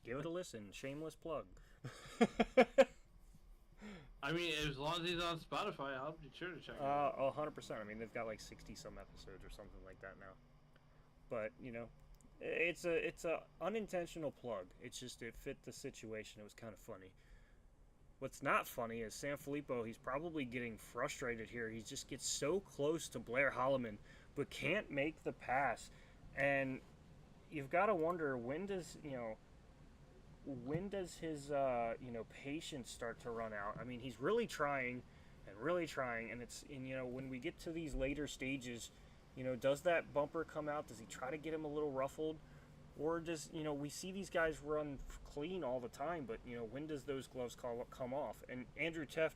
Give it a listen. Shameless plug. I mean, as long as he's on Spotify, I'll be sure to check it out. 100%. I mean, they've got like 60-some episodes or something like that now. But, it's a unintentional plug. It's just, it fit the situation. It was kind of funny. What's not funny is Sanfilippo, he's probably getting frustrated here. He just gets so close to Blair Holloman, but can't make the pass. And you've got to wonder, when does his patience start to run out? I mean, he's really trying, and when we get to these later stages, does that bumper come out? Does he try to get him a little ruffled? Or does, we see these guys run clean all the time, but, when does those gloves come off? And Andrew Teft,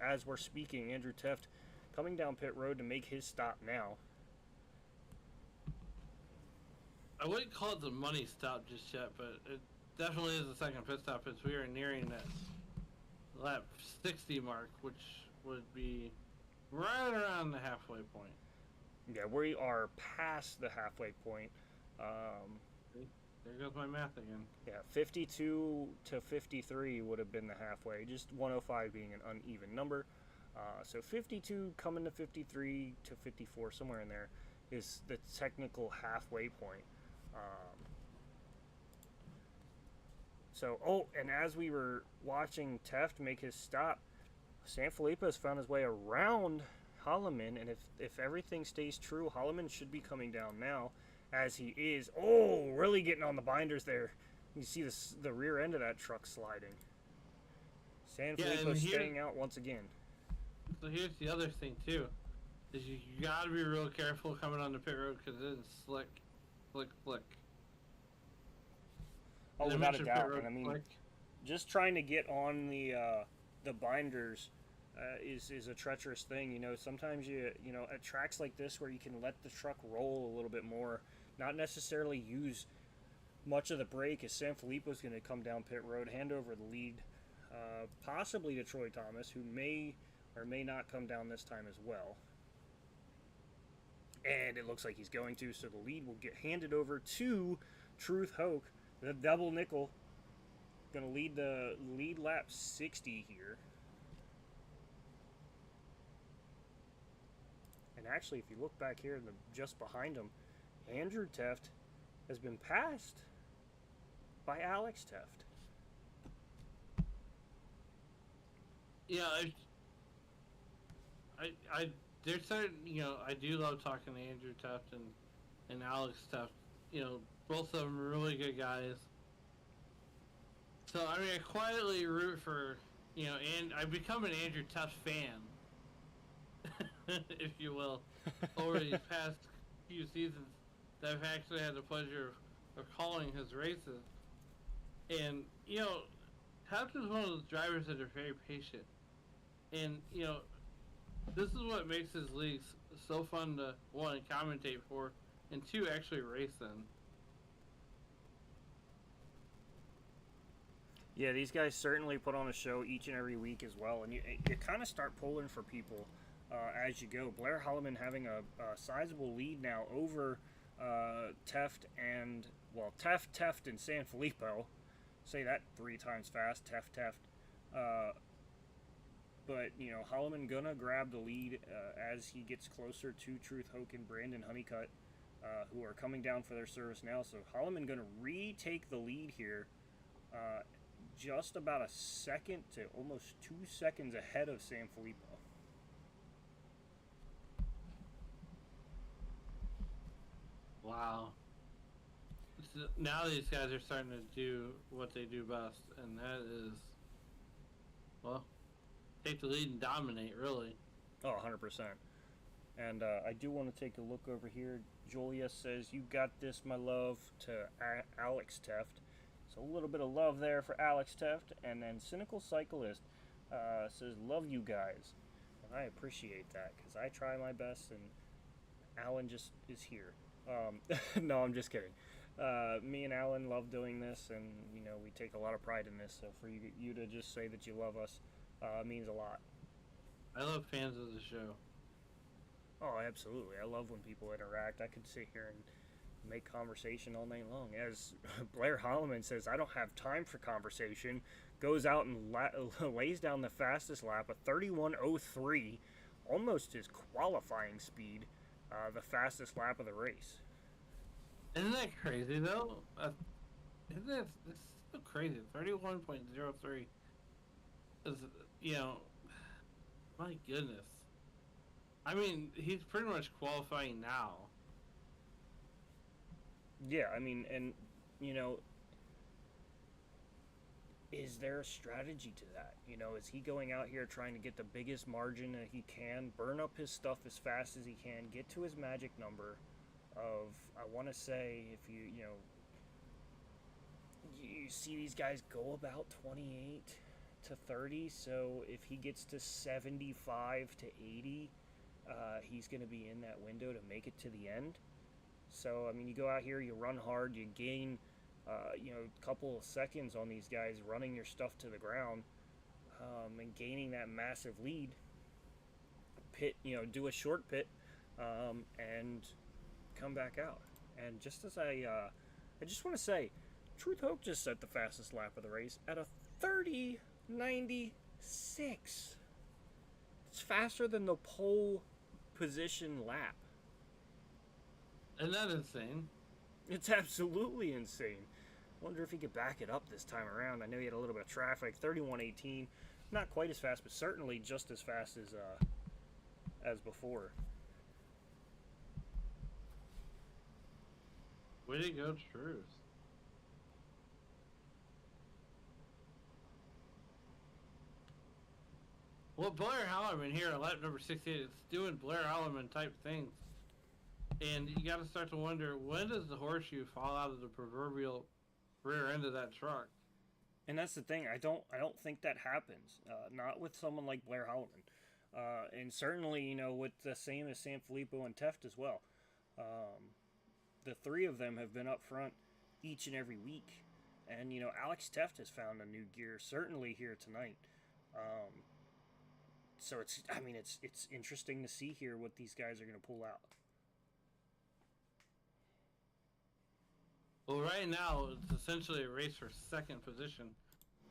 as we're speaking, Andrew Teft coming down pit road to make his stop now. I wouldn't call it the money stop just yet, but it definitely is the second pit stop as we are nearing that lap 60 mark, which would be right around the halfway point. Yeah, we are past the halfway point. There goes my math again. Yeah, 52 to 53 would have been the halfway, just 105 being an uneven number. So 52 coming to 53 to 54, somewhere in there, is the technical halfway point. And as we were watching Teft make his stop, Sanfilippo has found his way around Holloman, and if everything stays true, Holloman should be coming down now, as he is. Oh, really getting on the binders there. You see the rear end of that truck sliding. Sanfilippo staying out once again. So here's the other thing too, is you gotta be real careful coming on the pit road because it is slick. Oh, without a doubt. And I mean, just trying to get on the binders is a treacherous thing. Sometimes at tracks like this where you can let the truck roll a little bit more, not necessarily use much of the brake, as Sanfilippo's going to come down pit road, hand over the lead, possibly to Troy Thomas, who may or may not come down this time as well. And it looks like he's going to, so the lead will get handed over to Truth Hoke, the double nickel. Going to lead the lead lap 60 here. And actually, if you look back here, just behind him, Andrew Teft has been passed by Alex Teft. Yeah, there's certain, I do love talking to Andrew Teft and Alex Teft. Both of them are really good guys. So, I mean, I quietly root for, and I've become an Andrew Teft fan, if you will, over these past few seasons that I've actually had the pleasure of calling his races. And, Teft is one of those drivers that are very patient. And, this is what makes his leagues so fun to, one, commentate for, and two, actually race in. Yeah, these guys certainly put on a show each and every week as well, and you kind of start pulling for people as you go. Blair Holloman having a sizable lead now over Teft and Sanfilippo. Say that 3 times fast, Teft. But, Holloman gonna grab the lead as he gets closer to Truth Hoke and Brandon Honeycutt, who are coming down for their service now. So Holloman gonna retake the lead here, just about a second to almost 2 seconds ahead of Sanfilippo. Wow. Now these guys are starting to do what they do best, and that is, well, take the lead and dominate, really. Oh, 100%. And I do want to take a look over here. Julia says, "You got this, my love," to Alex Teft. So a little bit of love there for Alex Teft. And then Cynical Cyclist says, "Love you guys." And I appreciate that because I try my best and Alan just is here. No, I'm just kidding. Me and Alan love doing this, and you know we take a lot of pride in this. So for you to just say that you love us means a lot. I love fans of the show. Oh, absolutely. I love when people interact. I could sit here and make conversation all night long. As Blair Holloman says, "I don't have time for conversation." Goes out and lays down the fastest lap, a 31:03, almost his qualifying speed, the fastest lap of the race. Isn't that crazy, though? Isn't that it's so crazy? 31.03 is, you know, my goodness. I mean, he's pretty much qualifying now. Yeah, I mean, and, you know, is there a strategy to that? You know, is he going out here trying to get the biggest margin that he can, burn up his stuff as fast as he can, get to his magic number of, I want to say, if you see these guys go about 28 to 30, so if he gets to 75 to 80, he's going to be in that window to make it to the end. So, I mean, you go out here, you run hard, you gain, a couple of seconds on these guys running your stuff to the ground, and gaining that massive lead. Pit, do a short pit, and come back out. And just as I just want to say, Truth Hope just set the fastest lap of the race at a 30:96. It's faster than the pole position lap. Isn't that insane? It's absolutely insane. Wonder if he could back it up this time around. I know he had a little bit of traffic. 31:18, not quite as fast, but certainly just as fast as before. Way to go, Truth. Well, Blair Hallerman here at lap number 68 is doing Blair Hallerman type things. And you got to start to wonder, when does the horseshoe fall out of the proverbial rear end of that truck? And that's the thing. I don't think that happens. Not with someone like Blair Hallerman. And certainly, with the same as Sanfilippo and Teft as well. The three of them have been up front each and every week. And, Alex Teft has found a new gear, certainly here tonight. So it's interesting to see here what these guys are going to pull out. Well, right now, it's essentially a race for second position.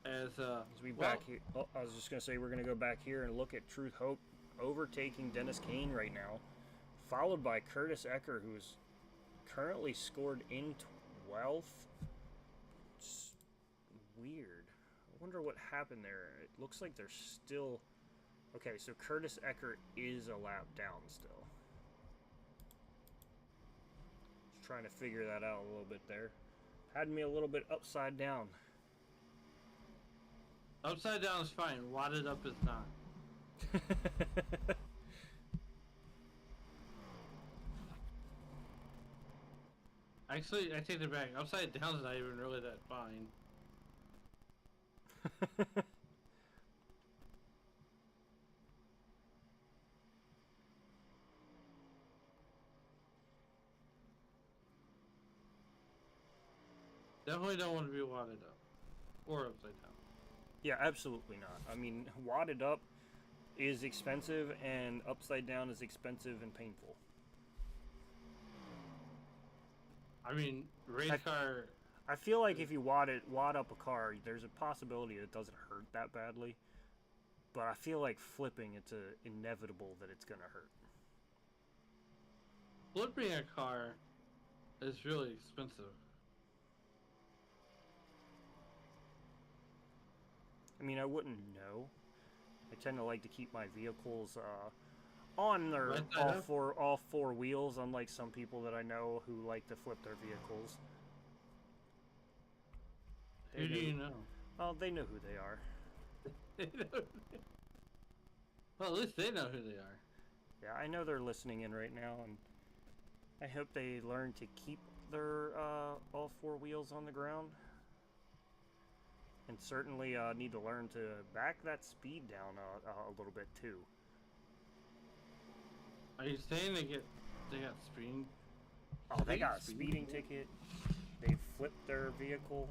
As we back here, I was just going to say we're going to go back here and look at Truth Hope overtaking Dennis Kane right now, followed by Curtis Ecker, who's currently scored in 12th. It's weird. I wonder what happened there. It looks like they're still... Okay, so Curtis Ecker is a lap down still. Just trying to figure that out a little bit there. Had me a little bit upside down. Upside down is fine. Wadded up is not. Actually, I take it back. Upside down is not even really that fine. Definitely don't want to be wadded up. Or upside down. Yeah, absolutely not. I mean, wadded up is expensive, and upside down is expensive and painful. I mean, race car... I feel like if you wad up a car, there's a possibility it doesn't hurt that badly. But I feel like flipping, it's inevitable that it's going to hurt. Flipping a car is really expensive. I mean, I wouldn't know. I tend to like to keep my vehicles on their Right side up? all four wheels, unlike some people that I know who like to flip their vehicles. Who do you know? Oh, they know who they are. Well, at least they know who they are. Yeah, I know they're listening in right now, and I hope they learn to keep their all four wheels on the ground. And certainly need to learn to back that speed down a little bit too. Are you saying they got speeding? Oh, they got a speeding ticket. They flipped their vehicle.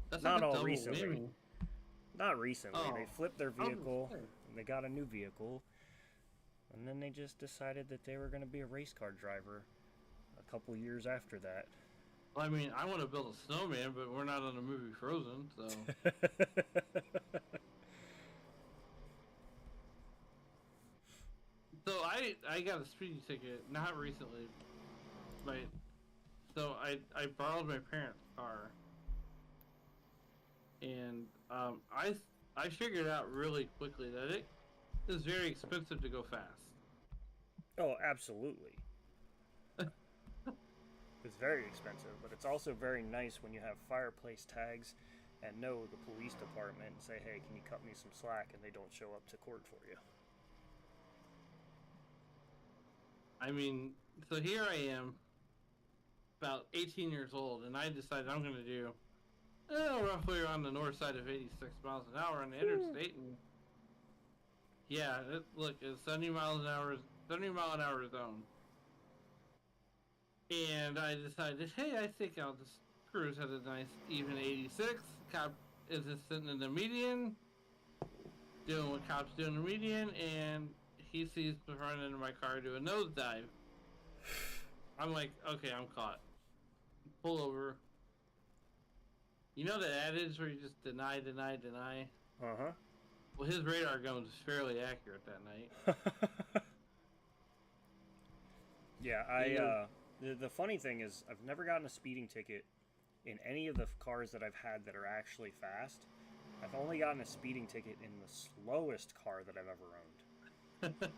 That's Not like a all double recently. whammy. Not recently. Oh. They flipped their vehicle, Oh, and they got a new vehicle, and then they just decided that they were going to be a race car driver a couple years after that. Well, I mean, I want to build a snowman, but we're not on the movie Frozen, so. So I got a speeding ticket, not recently, but so I borrowed my parents' car, and I figured out really quickly that it is very expensive to go fast. Oh, absolutely. It's very expensive, but it's also very nice when you have fireplace tags and know the police department and say, hey, can you cut me some slack, and they don't show up to court for you. I mean, so here I am, about 18 years old, and I decided I'm going to do roughly around the north side of 86 miles an hour on the interstate, and yeah, look, it's 70 miles an hour, 70 mile an hour zone. And I decided, hey, I think I'll just cruise at a nice even 86. Cop is just sitting in the median, doing what cops do in the median, and he sees the front end of my car do a nosedive. I'm like, okay, I'm caught. Pull over. You know the adage where you just deny, deny, deny? Uh-huh. Well, his radar gun was fairly accurate that night. Yeah, the funny thing is, I've never gotten a speeding ticket in any of the cars that I've had that are actually fast. I've only gotten a speeding ticket in the slowest car that I've ever owned.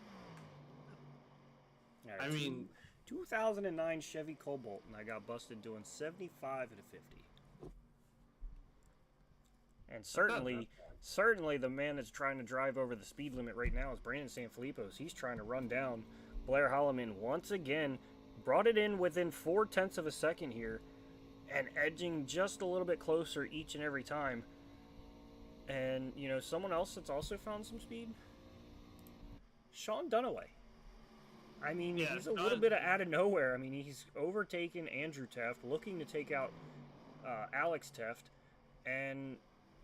I mean, 2009 Chevy Cobalt, and I got busted doing 75 at a 50. And certainly the man that's trying to drive over the speed limit right now is Brandon Sanfilippo's. He's trying to run down Blair Holloman once again. Brought it in within 0.4 of a second here, and edging just a little bit closer each and every time. And, you know, someone else that's also found some speed? Sean Dunaway. I mean, yeah, he's a little bit out of nowhere. I mean, he's overtaken Andrew Teft, looking to take out Alex Teft, and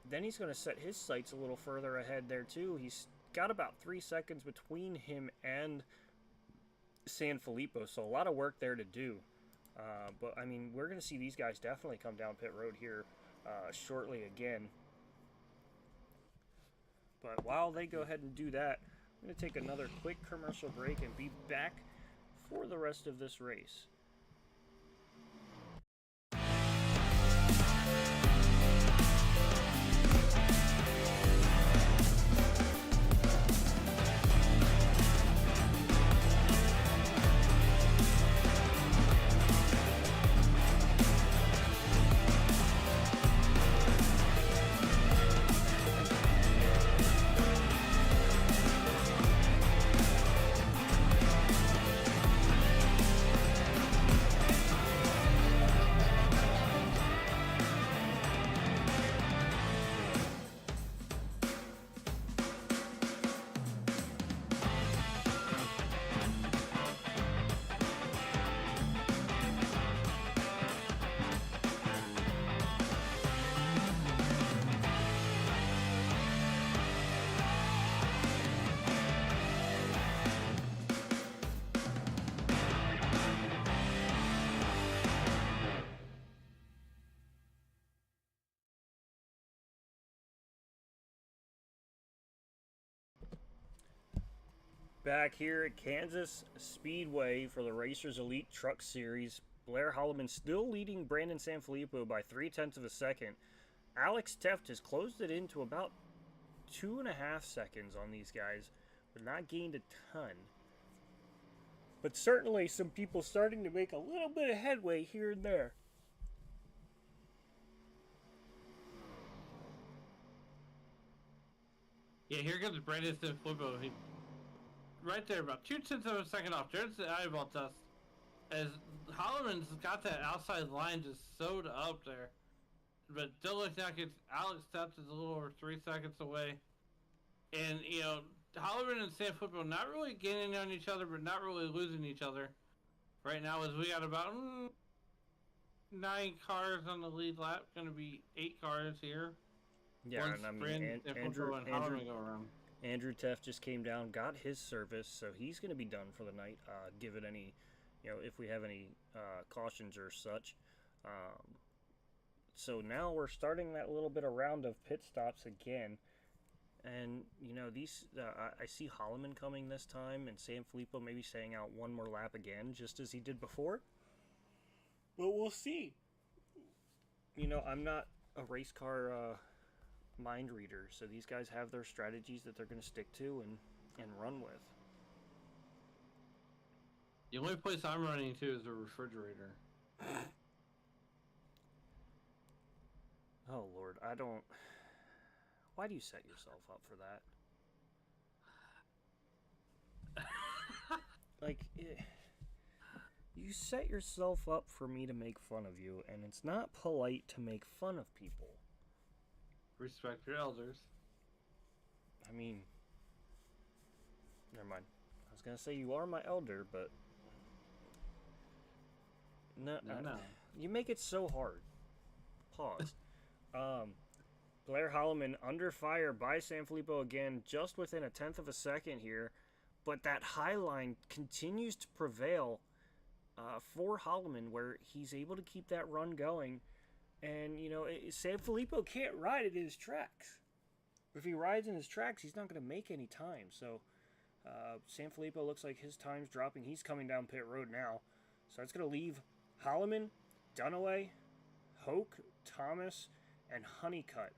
then he's going to set his sights a little further ahead there, too. He's got about 3 seconds between him and Sanfilippo, so a lot of work there to do. But, I mean, we're going to see these guys definitely come down pit road here shortly again. But while they go ahead and do that, I'm going to take another quick commercial break and be back for the rest of this race. Back here at Kansas Speedway for the Racers Elite Truck Series, Blair Holloman still leading Brandon Sanfilippo by 0.3 of a second. Alex Teft has closed it into about 2.5 seconds on these guys, but not gained a ton. but certainly some people starting to make a little bit of headway here and there. Yeah, here comes Brandon Flippo. He right there, about 0.2 of a second off. There's the eyeball test. As Holloman's got that outside line just sewed up there. But still looks like it's Alex Steps is a little over 3 seconds away. And, you know, Holloman and Sam Flippo not really gaining on each other, but not really losing each other. Right now, as we got about 9 cars on the lead lap, going to be 8 cars here. Yeah, Once and I mean, Andrew go around. Andrew Teff just came down, got his service, so he's going to be done for the night. Given any, you know, if we have any cautions or such. So now we're starting that little bit of round of pit stops again. And, you know, these I see Holloman coming this time, and Sam Filippo maybe staying out one more lap again, just as he did before. But we'll see. You know, I'm not a race car mind reader, so these guys have their strategies that they're going to stick to and run with. The only place I'm running to is a refrigerator. Oh, Lord, I don't... Why do you set yourself up for that? Like, you set yourself up for me to make fun of you, and it's not polite to make fun of people. Respect your elders. I mean... Never mind. I was going to say you are my elder, but... No. You make it so hard. Pause. Blair Holloman under fire by Sanfilippo again, just within 1/10 of a second here. But that high line continues to prevail for Holloman, where he's able to keep that run going. And, you know, Sanfilippo can't ride at his tracks. If he rides in his tracks, he's not going to make any time. So, Sanfilippo looks like his time's dropping. He's coming down pit road now. So that's going to leave Holloman, Dunaway, Hoke, Thomas, and Honeycutt.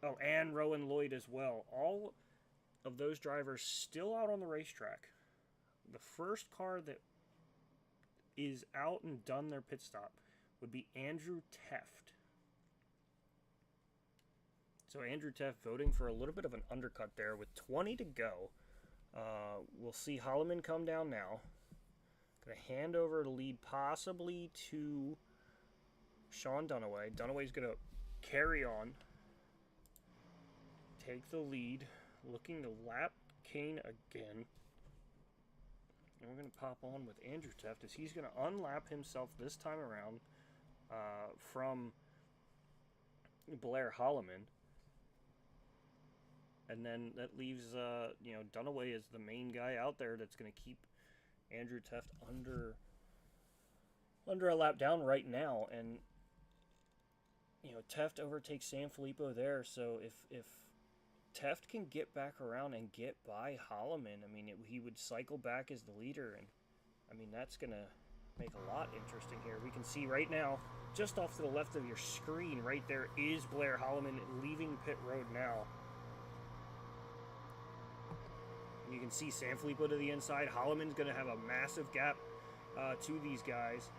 Oh, and Rowan Lloyd as well. All of those drivers still out on the racetrack. The first car that is out and done their pit stop would be Andrew Teft. So Andrew Teft voting for a little bit of an undercut there with 20 to go. We'll see Holloman come down now. Going to hand over the lead possibly to Sean Dunaway. Dunaway's going to carry on. Take the lead. Looking to lap Kane again. And we're going to pop on with Andrew Teft as he's going to unlap himself this time around from Blair Holloman. And then that leaves, you know, Dunaway as the main guy out there that's going to keep Andrew Teft under a lap down right now. And, you know, Teft overtakes Sanfilippo there. So if Teft can get back around and get by Holloman, I mean, he would cycle back as the leader. And, I mean, that's going to make a lot interesting here. We can see right now, just off to the left of your screen, right there is Blair Holloman leaving pit road now. You can see Sanfilippo to the inside. Holloman's going to have a massive gap to these guys.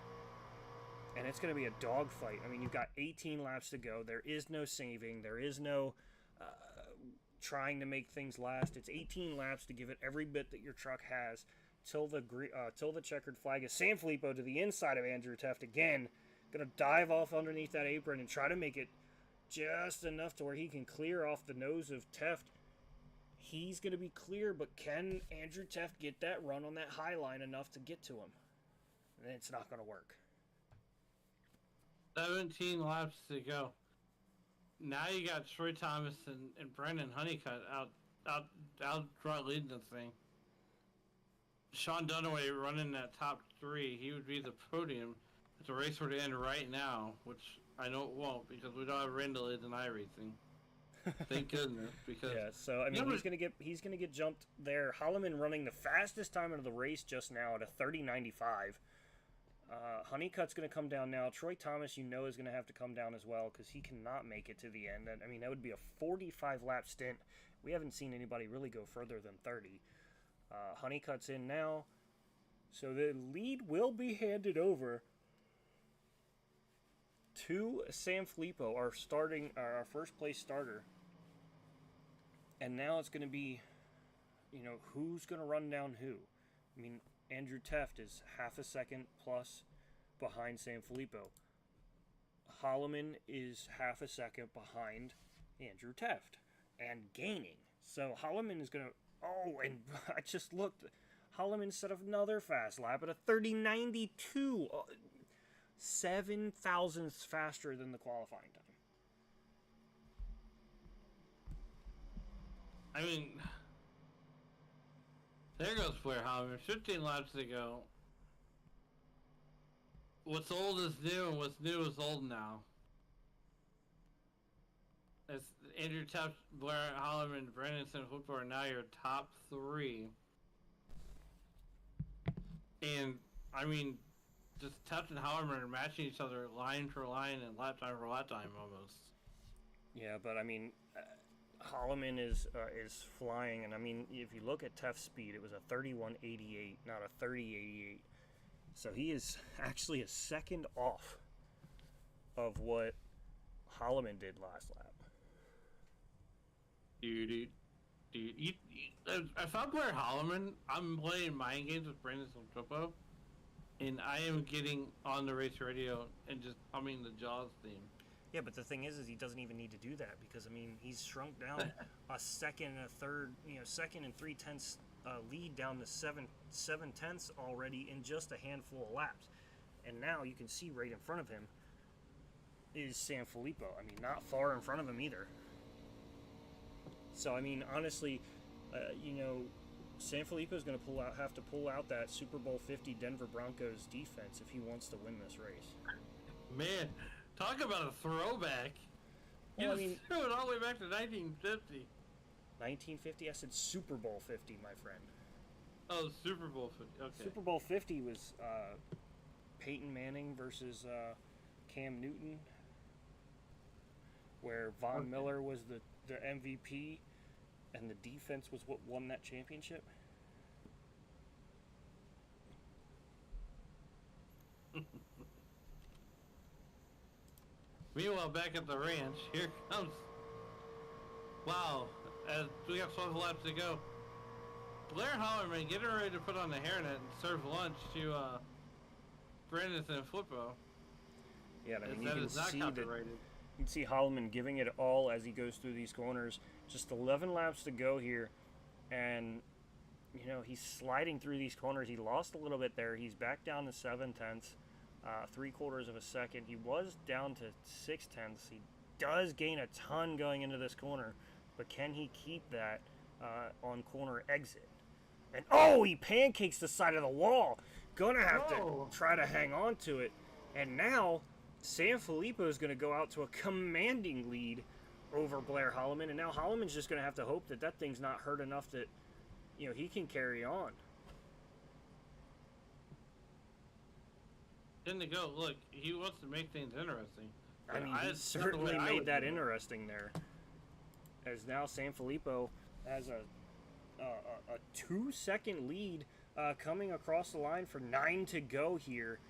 And it's going to be a dogfight. I mean, you've got 18 laps to go. There is no saving. There is no trying to make things last. It's 18 laps to give it every bit that your truck has till the checkered flag is Sanfilippo to the inside of Andrew Teft again. Going to dive off underneath that apron and try to make it just enough to where he can clear off the nose of Teft. He's going to be clear, but can Andrew Teft get that run on that high line enough to get to him? And it's not going to work. 17 laps to go. Now you got Troy Thomas and Brendan Honeycutt out front leading this thing. Sean Dunaway running that top 3. He would be the podium if the race were to end right now, which I know it won't because we don't have rain delays in iRacing. Thank goodness, because yeah. So I mean, he's gonna get jumped there. Holloman running the fastest time of the race just now at a 30.95. Honeycutt's gonna come down now. Troy Thomas, you know, is gonna have to come down as well because he cannot make it to the end. I mean, that would be a 45 lap stint. We haven't seen anybody really go further than 30. Honeycutt's in now. So the lead will be handed over to Sanfilippo, our first place starter. And now it's going to be, who's going to run down who? I mean, Andrew Teft is half a second plus behind Sanfilippo. Holloman is half a second behind Andrew Teft and gaining. So Holloman is going to... Oh, and I just looked. Holloman set up another fast lap at a 30.92. 7 thousandths faster than the qualifying time. I mean, there goes Blair Holloman. 15 laps to go. What's old is new, and what's new is old now. As Andrew Teft, Blair Holloman, Brandon Sanfilippo are now your top 3. And, I mean, just Teft and Holloman are matching each other line for line and lap time for lap time almost. Yeah, but I mean, Holloman is flying, and I mean, if you look at Teft's speed, it was a 31.88, not a 30.88. So he is actually a second off of what Holloman did last lap. Dude, if I'm Blair Holloman, I'm playing mind games with Brandon Sanfilippo, and I am getting on the race radio and just humming the Jaws theme. Yeah, but the thing is he doesn't even need to do that because, I mean, he's shrunk down a second and a third, second and 3/10 lead down to 7/10 already in just a handful of laps. And now you can see right in front of him is Sanfilippo. I mean, not far in front of him either. So, I mean, honestly, Sanfilippo is going to have to pull out that Super Bowl 50 Denver Broncos defense if he wants to win this race. Man, talk about a throwback. Well, You just threw it all the way back to 1950. 1950? I said Super Bowl 50, my friend. Oh, Super Bowl 50. Okay. Super Bowl 50 was Peyton Manning versus Cam Newton, where Von Miller was the MVP, and the defense was what won that championship. Meanwhile, back at the ranch, here comes... Wow, as we got 12 laps to go. Blair Holloman getting ready to put on the hairnet and serve lunch to Brandon Sanfilippo. Yeah, I mean, That is not copyrighted. You can see Holloman giving it all as he goes through these corners. Just 11 laps to go here, and he's sliding through these corners. He lost a little bit there. He's back down to 7/10, 3/4 of a second. He was down to 6/10. He does gain a ton going into this corner, but can he keep that on corner exit? And he pancakes the side of the wall. Gonna have to try to hang on to it. And now Sanfilippo is going to go out to a commanding lead over Blair Holloman, and now Holloman's just going to have to hope that that thing's not hurt enough that he can carry on. Didn't it go? Look, he wants to make things interesting. I mean, he certainly made that interesting there. As now Sanfilippo has a 2-second lead coming across the line for 9 to go here.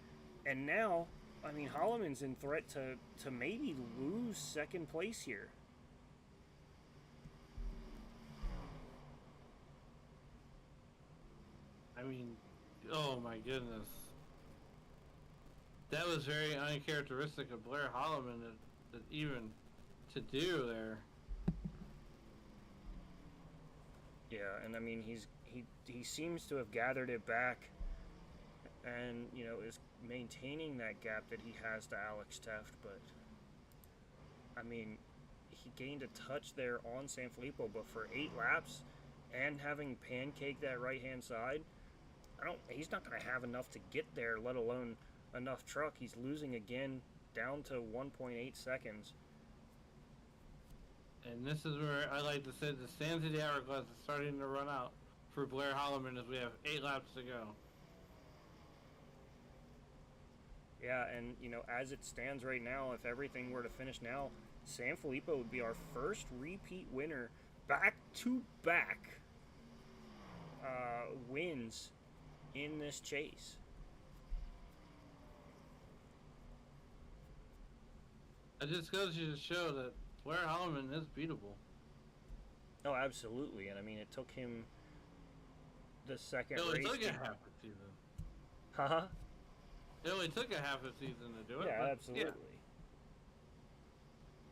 And now, I mean, Holloman's in threat to maybe lose second place here. I mean, oh my goodness. That was very uncharacteristic of Blair Holloman that even to do there. Yeah, and I mean, he seems to have gathered it back and, is maintaining that gap that he has to Alex Teft, but I mean, he gained a touch there on Sanfilippo, but for 8 laps and having pancaked that right-hand side, he's not going to have enough to get there, let alone enough truck. He's losing again down to 1.8 seconds. And this is where I like to say the sands of the hourglass is starting to run out for Blair Holloman as we have 8 laps to go. Yeah, and, as it stands right now, if everything were to finish now, Sanfilippo would be our first repeat winner, back-to-back wins in this chase. It just goes to show that Blair Holloman is beatable. Oh, absolutely. And I mean, it took him the second It only race. took a half a season. Haha. It only took a half a season to do it. Yeah, but absolutely.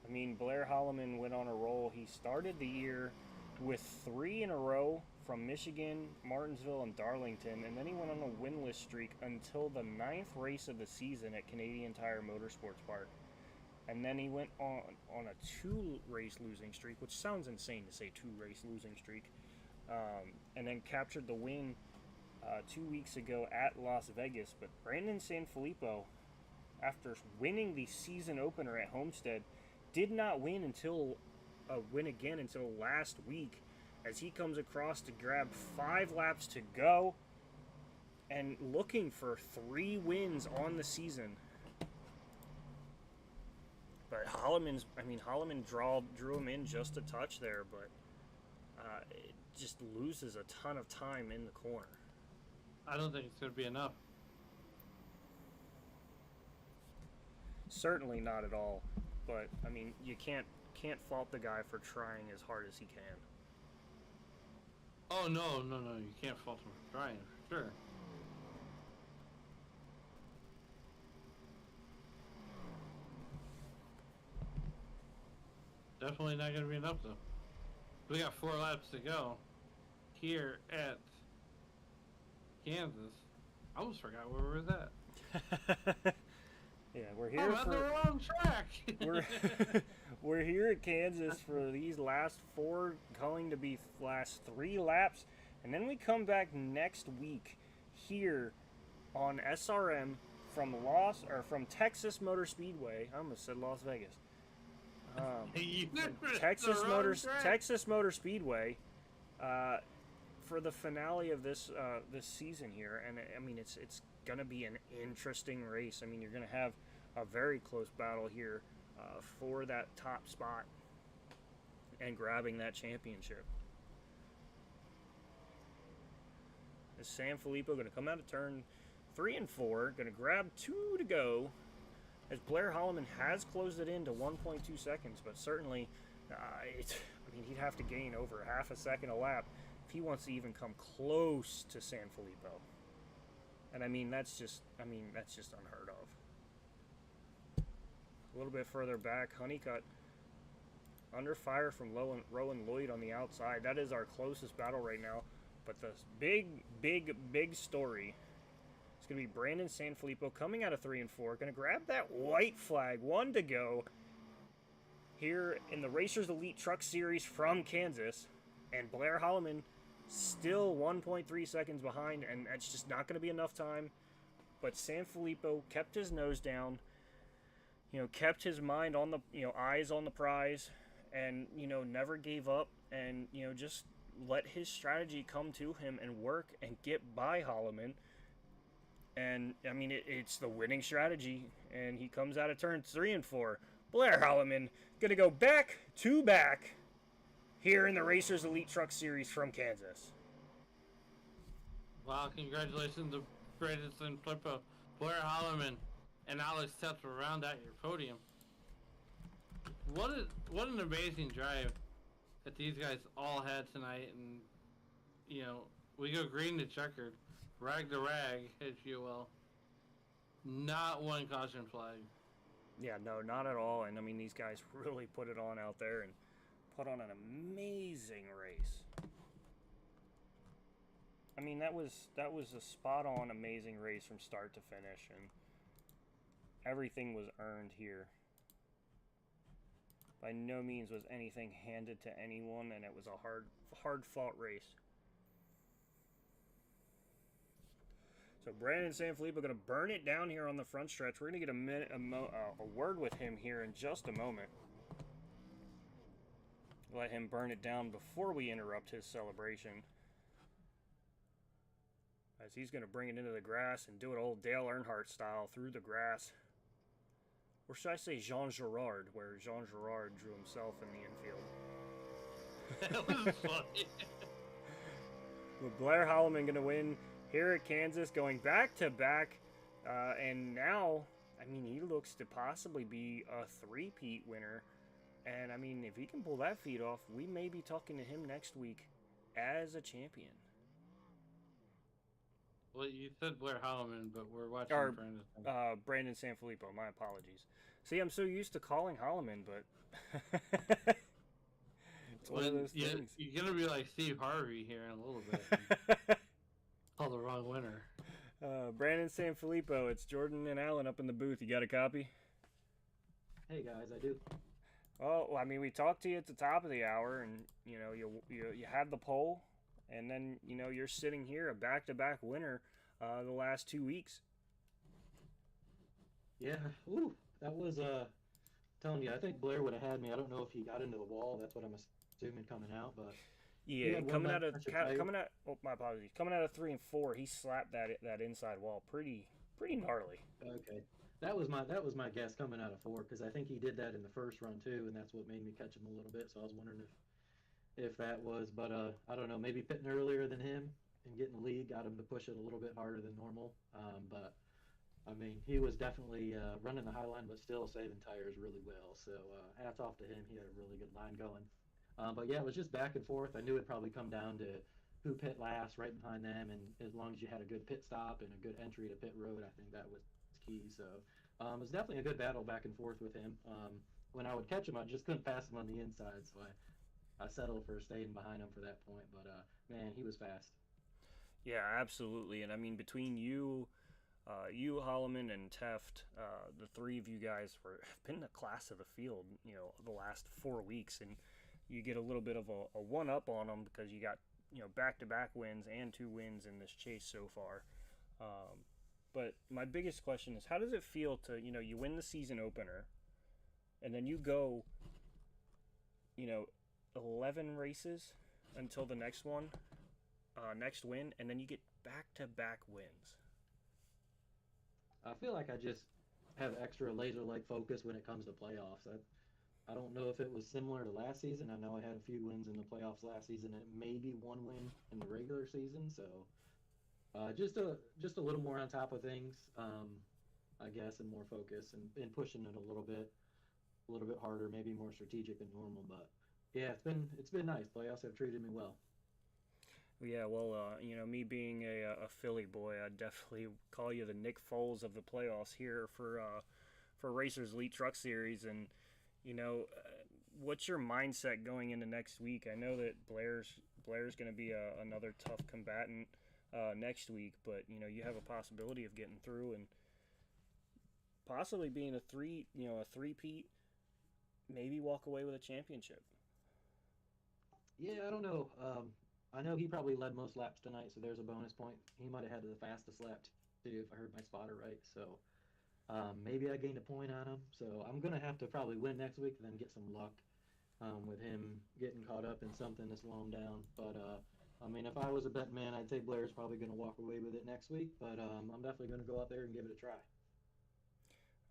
I mean, Blair Holloman went on a roll. He started the year with 3 in a row from Michigan, Martinsville, and Darlington, and then he went on a winless streak until the 9th race of the season at Canadian Tire Motorsports Park. And then he went on a 2-race losing streak, which sounds insane to say 2-race losing streak, and then captured the win 2 weeks ago at Las Vegas. But Brandon Sanfilippo, after winning the season opener at Homestead, did not win again until last week, as he comes across to grab 5 laps to go and looking for 3 wins on the season. But Holloman drew him in just a touch there, but it just loses a ton of time in the corner. I don't think it's going to be enough. Certainly not at all. But I mean, you can't fault the guy for trying as hard as he can. Oh, no. You can't fault him for trying, for sure. Definitely not going to be enough, though. We got 4 laps to go here at Kansas. I almost forgot where we was at. Yeah, we're here I'm on the wrong track. we're here at Kansas for these last 4, going to be last 3 laps, and then we come back next week here on SRM from Texas Motor Speedway. I almost said Las Vegas. Texas Motor Speedway for the finale of this season here, and I mean it's gonna be an interesting race. I mean, you're gonna have a very close battle here for that top spot and grabbing that championship. Is Sanfilippo gonna come out of turn 3 and 4, gonna grab 2 to go, as Blair Holloman has closed it into 1.2 seconds, but certainly, he'd have to gain over half a second a lap if he wants to even come close to Sanfilippo. And I mean, that's just unheard of. A little bit further back, Honeycutt under fire from Rowan Lloyd on the outside. That is our closest battle right now. But the big story, going to be Brandon Sanfilippo coming out of 3 and 4. Going to grab that white flag. 1 to go here in the Racers Elite Truck Series from Kansas. And Blair Holloman still 1.3 seconds behind, and that's just not going to be enough time. But Sanfilippo kept his nose down, kept his mind on the, eyes on the prize, and, never gave up, and, just let his strategy come to him and work and get by Holloman. And, I mean, it's the winning strategy. And he comes out of turn 3 and 4. Blair Holloman going to go back to back here in the Racers Elite Truck Series from Kansas. Wow, congratulations to Brandon Sanfilippo, Blair Holloman, and Alex Tepper round out your podium. What an amazing drive that these guys all had tonight. And, we go green to checkered. Rag to rag, if you will. Not one caution flag. Yeah, no, not at all. And I mean, these guys really put it on out there and put on an amazing race. I mean, that was a spot-on amazing race from start to finish, and everything was earned here. By no means was anything handed to anyone, and it was a hard-fought race. So Brandon Sanfilippo going to burn it down here on the front stretch. We're going to get a word with him here in just a moment. Let him burn it down before we interrupt his celebration. As he's going to bring it into the grass and do it old Dale Earnhardt style through the grass. Or should I say Jean Girard, where Jean Girard drew himself in the infield. That was funny. With Blair Holloman going to win here at Kansas, going back to back, and now, I mean, he looks to possibly be a three-peat winner. And I mean, if he can pull that feat off, we may be talking to him next week as a champion. Well, you said Blair Holloman, but we're watching Or Brandon. Brandon Sanfilippo. My apologies. See, I'm so used to calling Holloman, but it's one of those things. You're gonna be like Steve Harvey here in a little bit. Call the wrong winner. Brandon Sanfilippo. It's Jordan and Alan up in the booth. You got a copy? Hey guys, I do. Well, I mean, we talked to you at the top of the hour, and you know, you had the poll, and then you know you're sitting here a back-to-back winner the last 2 weeks. Yeah, ooh, that was telling you. I think Blair would have had me. I don't know if he got into the wall. That's what I'm assuming coming out, but yeah, coming out. Oh, my apologies. Coming out of 3 and 4, he slapped that inside wall pretty gnarly. Okay. That was my guess coming out of 4, because I think he did that in the first run too, and that's what made me catch him a little bit. So I was wondering if that was, but I don't know, maybe pitting earlier than him and getting the lead got him to push it a little bit harder than normal. But I mean, he was definitely running the high line, but still saving tires really well. So hats off to him. He had a really good line going. But yeah, it was just back and forth. I knew it'd probably come down to who pit last, right behind them, and as long as you had a good pit stop and a good entry to pit road, I think that was key. So it was definitely a good battle back and forth with him. When I would catch him, I just couldn't pass him on the inside, so I settled for staying behind him for that point. But man, he was fast. Yeah, absolutely. And I mean, between you, Holloman, and Teft, the three of you guys have been the class of the field, you know, the last 4 weeks, and you get a little bit of a one-up on them because you got, you know, back-to-back wins and 2 wins in this chase so far. But my biggest question is, how does it feel to, you know, you win the season opener, and then you go, you know, 11 races until the next next win, and then you get back-to-back wins? I feel like I just have extra laser-like focus when it comes to playoffs. I don't know if it was similar to last season. I know I had a few wins in the playoffs last season, and maybe 1 win in the regular season. So just a little more on top of things, I guess, and more focus and pushing it a little bit harder, maybe more strategic than normal. But yeah, it's been nice. Playoffs have treated me well. Yeah, well, you know, me being a Philly boy, I'd definitely call you the Nick Foles of the playoffs here for Racers Elite Truck Series. And you know, what's your mindset going into next week? I know that Blair's going to be another tough combatant next week, but you know, you have a possibility of getting through and possibly being a three-peat, maybe walk away with a championship. Yeah, I don't know. I know he probably led most laps tonight, so there's a bonus point. He might have had the fastest lap too, if I heard my spotter right. So maybe I gained a point on him. So I'm gonna have to probably win next week and then get some luck with him getting caught up in something to slow him down. But I mean, if I was a bet man, I'd say Blair's probably gonna walk away with it next week. But I'm definitely gonna go out there and give it a try.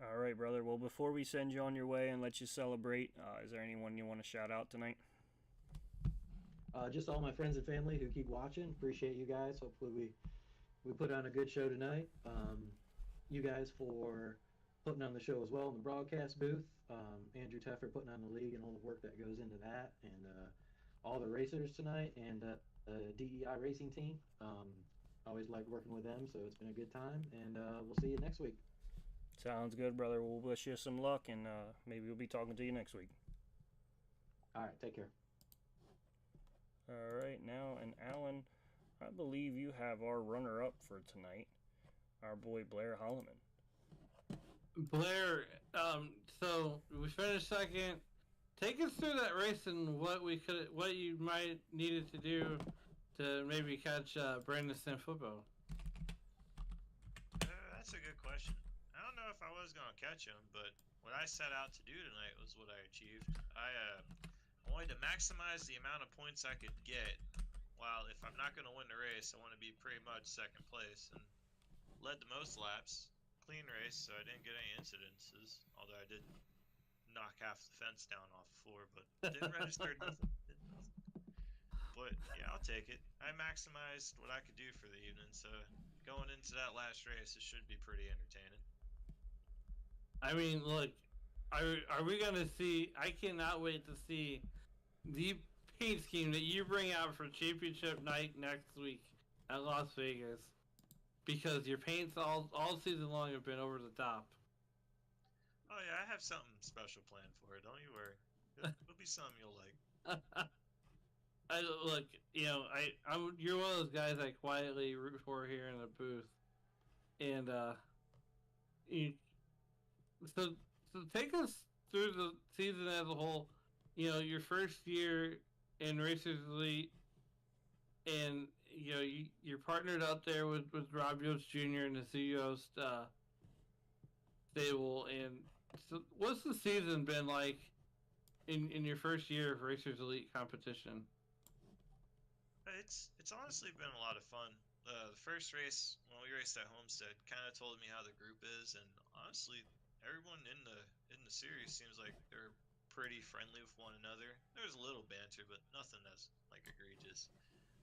All right, brother. Well, before we send you on your way and let you celebrate, is there anyone you want to shout out tonight? Just all my friends and family who keep watching. Appreciate you guys. Hopefully we put on a good show tonight. You guys for putting on the show as well in the broadcast booth. Andrew Teffer putting on the league and all the work that goes into that, and all the racers tonight, and the DEI racing team. Always like working with them, so it's been a good time, and we'll see you next week. Sounds good, brother. We'll wish you some luck, and maybe we'll be talking to you next week. All right, take care. All right, now, and Alan, I believe you have our runner-up for tonight, our boy Blair Holloman. Blair, so we finished second. Take us through that race and what you might needed to do to maybe catch Brandon Sanfilippo. That's a good question. I don't know if I was gonna catch him, but what I set out to do tonight was what I achieved. I wanted to maximize the amount of points I could get, while if I'm not going to win the race, I want to be pretty much second place, and led the most laps. Clean race, so I didn't get any incidences, although I did knock half the fence down off the floor, but didn't register nothing. But yeah, I'll take it. I maximized what I could do for the evening, so going into that last race, it should be pretty entertaining. I mean, look, are we gonna see? I cannot wait to see the paint scheme that you bring out for championship night next week at Las Vegas, because your paints all season long have been over the top. Oh yeah, I have something special planned for it. Don't you worry. It'll be something you'll like. I look, you're one of those guys I quietly root for here in the booth, and you, so take us through the season as a whole. You know, your first year in Racers Elite, and you're partnered out there with Rob Yost Jr. and the CEO's stable. And so, what's the season been like in your first year of Racers Elite competition? It's honestly been a lot of fun. The first race when we raced at Homestead kind of told me how the group is, and honestly, everyone in the series seems like they're pretty friendly with one another. There's a little banter, but nothing that's like egregious.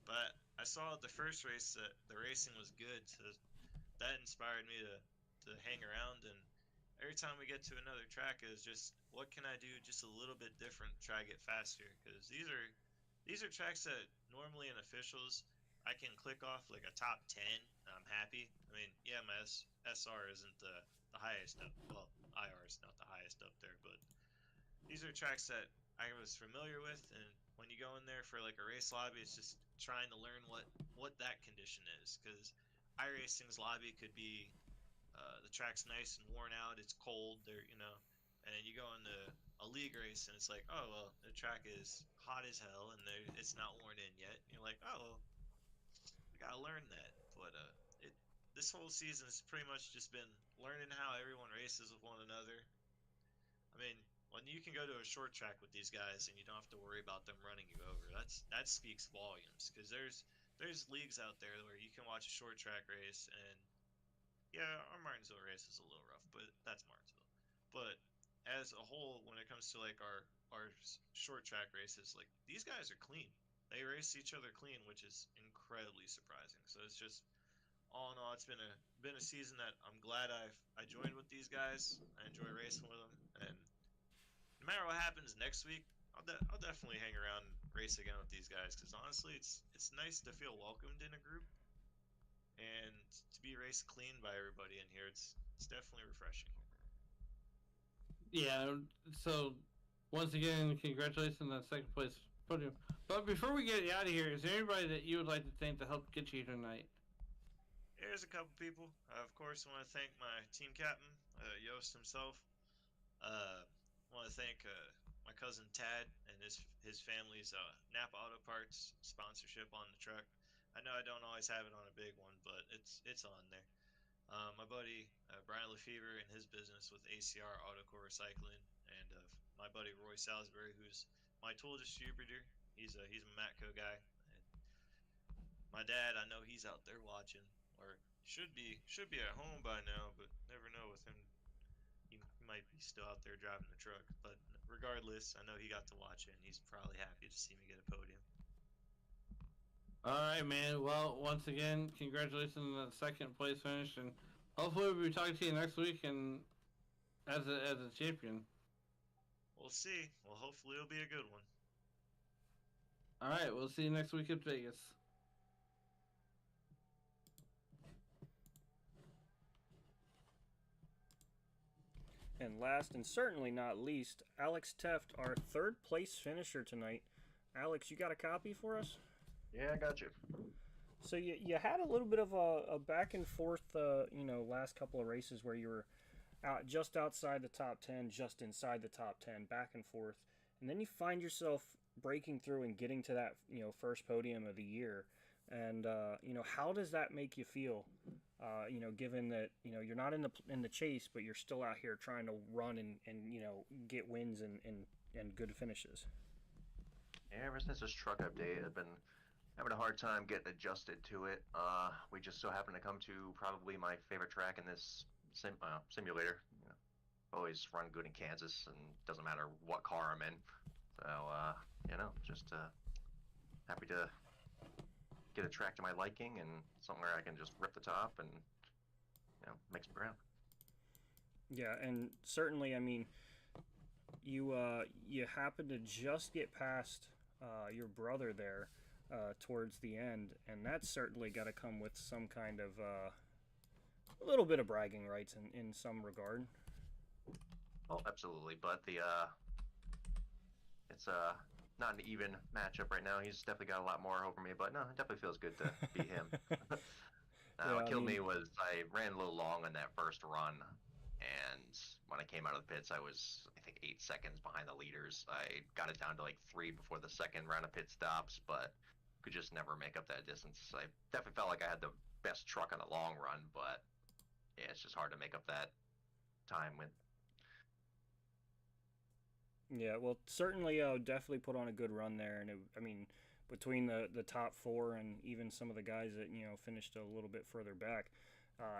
But I saw at the first race that the racing was good, so that inspired me to hang around. And every time we get to another track, is just what can I do just a little bit different, to try to get faster? Because these are tracks that normally in officials I can click off like a top 10 and I'm happy. I mean, yeah, my SR isn't the highest up. Well, IR is not the highest up there, but these are tracks that I was familiar with, and when you go in there for like a race lobby, it's just trying to learn what that condition is. Because iRacing's lobby could be the track's nice and worn out, it's cold, and then you go into a league race and it's like, oh well, the track is hot as hell and it's not worn in yet. And you're like, oh well, we gotta learn that. But it this whole season has pretty much just been learning how everyone races with one another. I mean, when you can go to a short track with these guys and you don't have to worry about them running you over, that speaks volumes. Because there's leagues out there where you can watch a short track race, and yeah, our Martinsville race is a little rough, but that's Martinsville. But as a whole, when it comes to like our short track races, like these guys are clean. They race each other clean, which is incredibly surprising. So it's just all in all, it's been a season that I'm glad I joined with these guys. I enjoy racing with them, and no matter what happens next week, I'll definitely hang around and race again with these guys, because honestly, it's nice to feel welcomed in a group and to be raced clean by everybody in here. It's definitely refreshing. Yeah. So once again, congratulations on that second place podium. But before we get out of here, is there anybody that you would like to thank to help get you here tonight? There's a couple people. Of course, I want to thank my team captain, Yost himself. I want to thank my cousin Tad and his family's Napa Auto Parts sponsorship on the truck. I know I don't always have it on a big one, but it's on there. My buddy Brian Lefevre and his business with ACR Auto Core Recycling, and my buddy Roy Salisbury, who's my tool distributor. He's a Matco guy, and my dad, I know he's out there watching, or should be at home by now, but never know with him. He might be still out there driving the truck, but regardless, I know he got to watch it, and he's probably happy to see me get a podium. All right, man. Well, once again, congratulations on the second place finish, and hopefully we'll be talking to you next week and as a champion. We'll see. Well, hopefully it'll be a good one. All right, we'll see you next week at Vegas. And last and certainly not least, Alex Teft, our third place finisher tonight. Alex, you got a copy for us? Yeah, I got you. So you had a little bit of a back and forth, last couple of races where you were just outside the top 10, just inside the top 10, back and forth. And then you find yourself breaking through and getting to that, first podium of the year. And, how does that make you feel? Given that, you're not in the chase, but you're still out here trying to run and get wins and good finishes. Yeah, ever since this truck update, I've been having a hard time getting adjusted to it. We just so happen to come to probably my favorite track in this simulator. Always run good in Kansas, and doesn't matter what car I'm in. So, just happy to get a track to my liking and somewhere I can just rip the top and make some ground. Yeah, and certainly, I mean, you happen to just get past your brother there towards the end, and that's certainly got to come with some kind of a little bit of bragging rights in some regard. Oh, absolutely, but it's not an even matchup right now. He's definitely got a lot more over me, but no, it definitely feels good to beat him. Yeah, What killed I mean, me was I ran a little long on that first run, and when I came out of the pits, I was, I think, 8 seconds behind the leaders. I got it down to like 3 before the second round of pit stops, but could just never make up that distance. I definitely felt like I had the best truck on the long run, but yeah, it's just hard to make up that time with. yeah, well, certainly, definitely put on a good run there, and I mean, between the top four and even some of the guys that finished a little bit further back,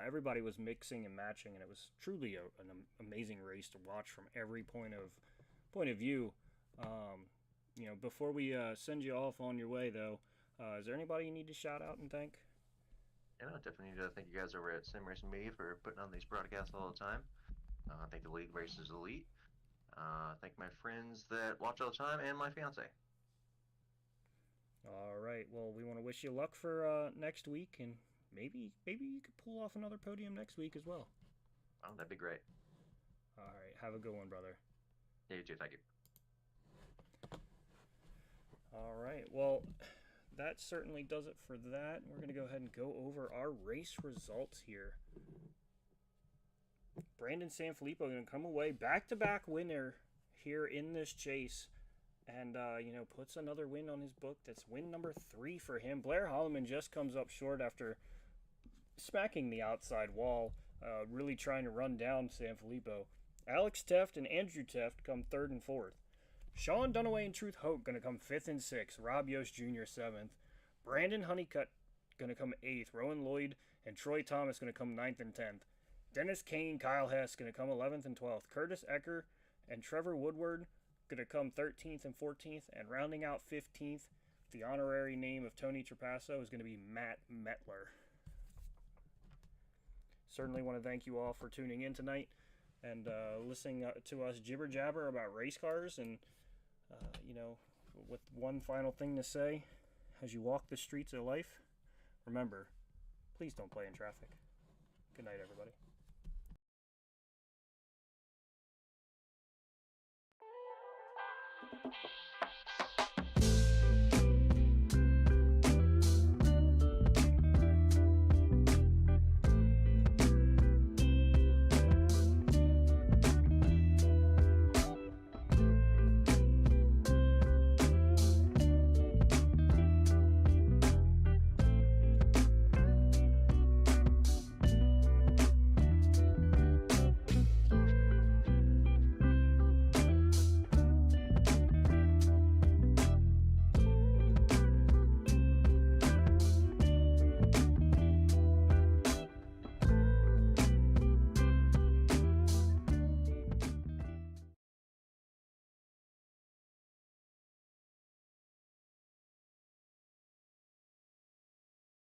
everybody was mixing and matching, and it was truly an amazing race to watch from every point of view. Before we send you off on your way, though, is there anybody you need to shout out and thank? Definitely need to thank you guys over at Sim Racing Me for putting on these broadcasts all the time. Thank the League Racers Elite. Thank my friends that watch all the time and my fiance. All right. Well, we want to wish you luck for next week, and maybe you could pull off another podium next week as well. Oh, that'd be great. All right. Have a good one, brother. Yeah, you too. Thank you. All right. Well, that certainly does it for that. We're going to go ahead and go over our race results here. Brandon Sanfilippo going to come away back-to-back winner here in this chase, and puts another win on his book. That's win number 3 for him. Blair Holloman just comes up short after smacking the outside wall, really trying to run down Sanfilippo. Alex Teft and Andrew Teft come 3rd and 4th. Sean Dunaway and Truth Hoke going to come 5th and 6th. Rob Yost Jr. 7th. Brandon Honeycutt going to come 8th. Rowan Lloyd and Troy Thomas going to come 9th and 10th. Dennis Kane, Kyle Hess going to come 11th and 12th. Curtis Ecker and Trevor Woodward going to come 13th and 14th. And rounding out 15th, the honorary name of Tony Trapasso is going to be Matt Metler. Certainly want to thank you all for tuning in tonight and listening to us jibber jabber about race cars. And with one final thing to say, as you walk the streets of life, remember, please don't play in traffic. Good night, everybody. Thank you.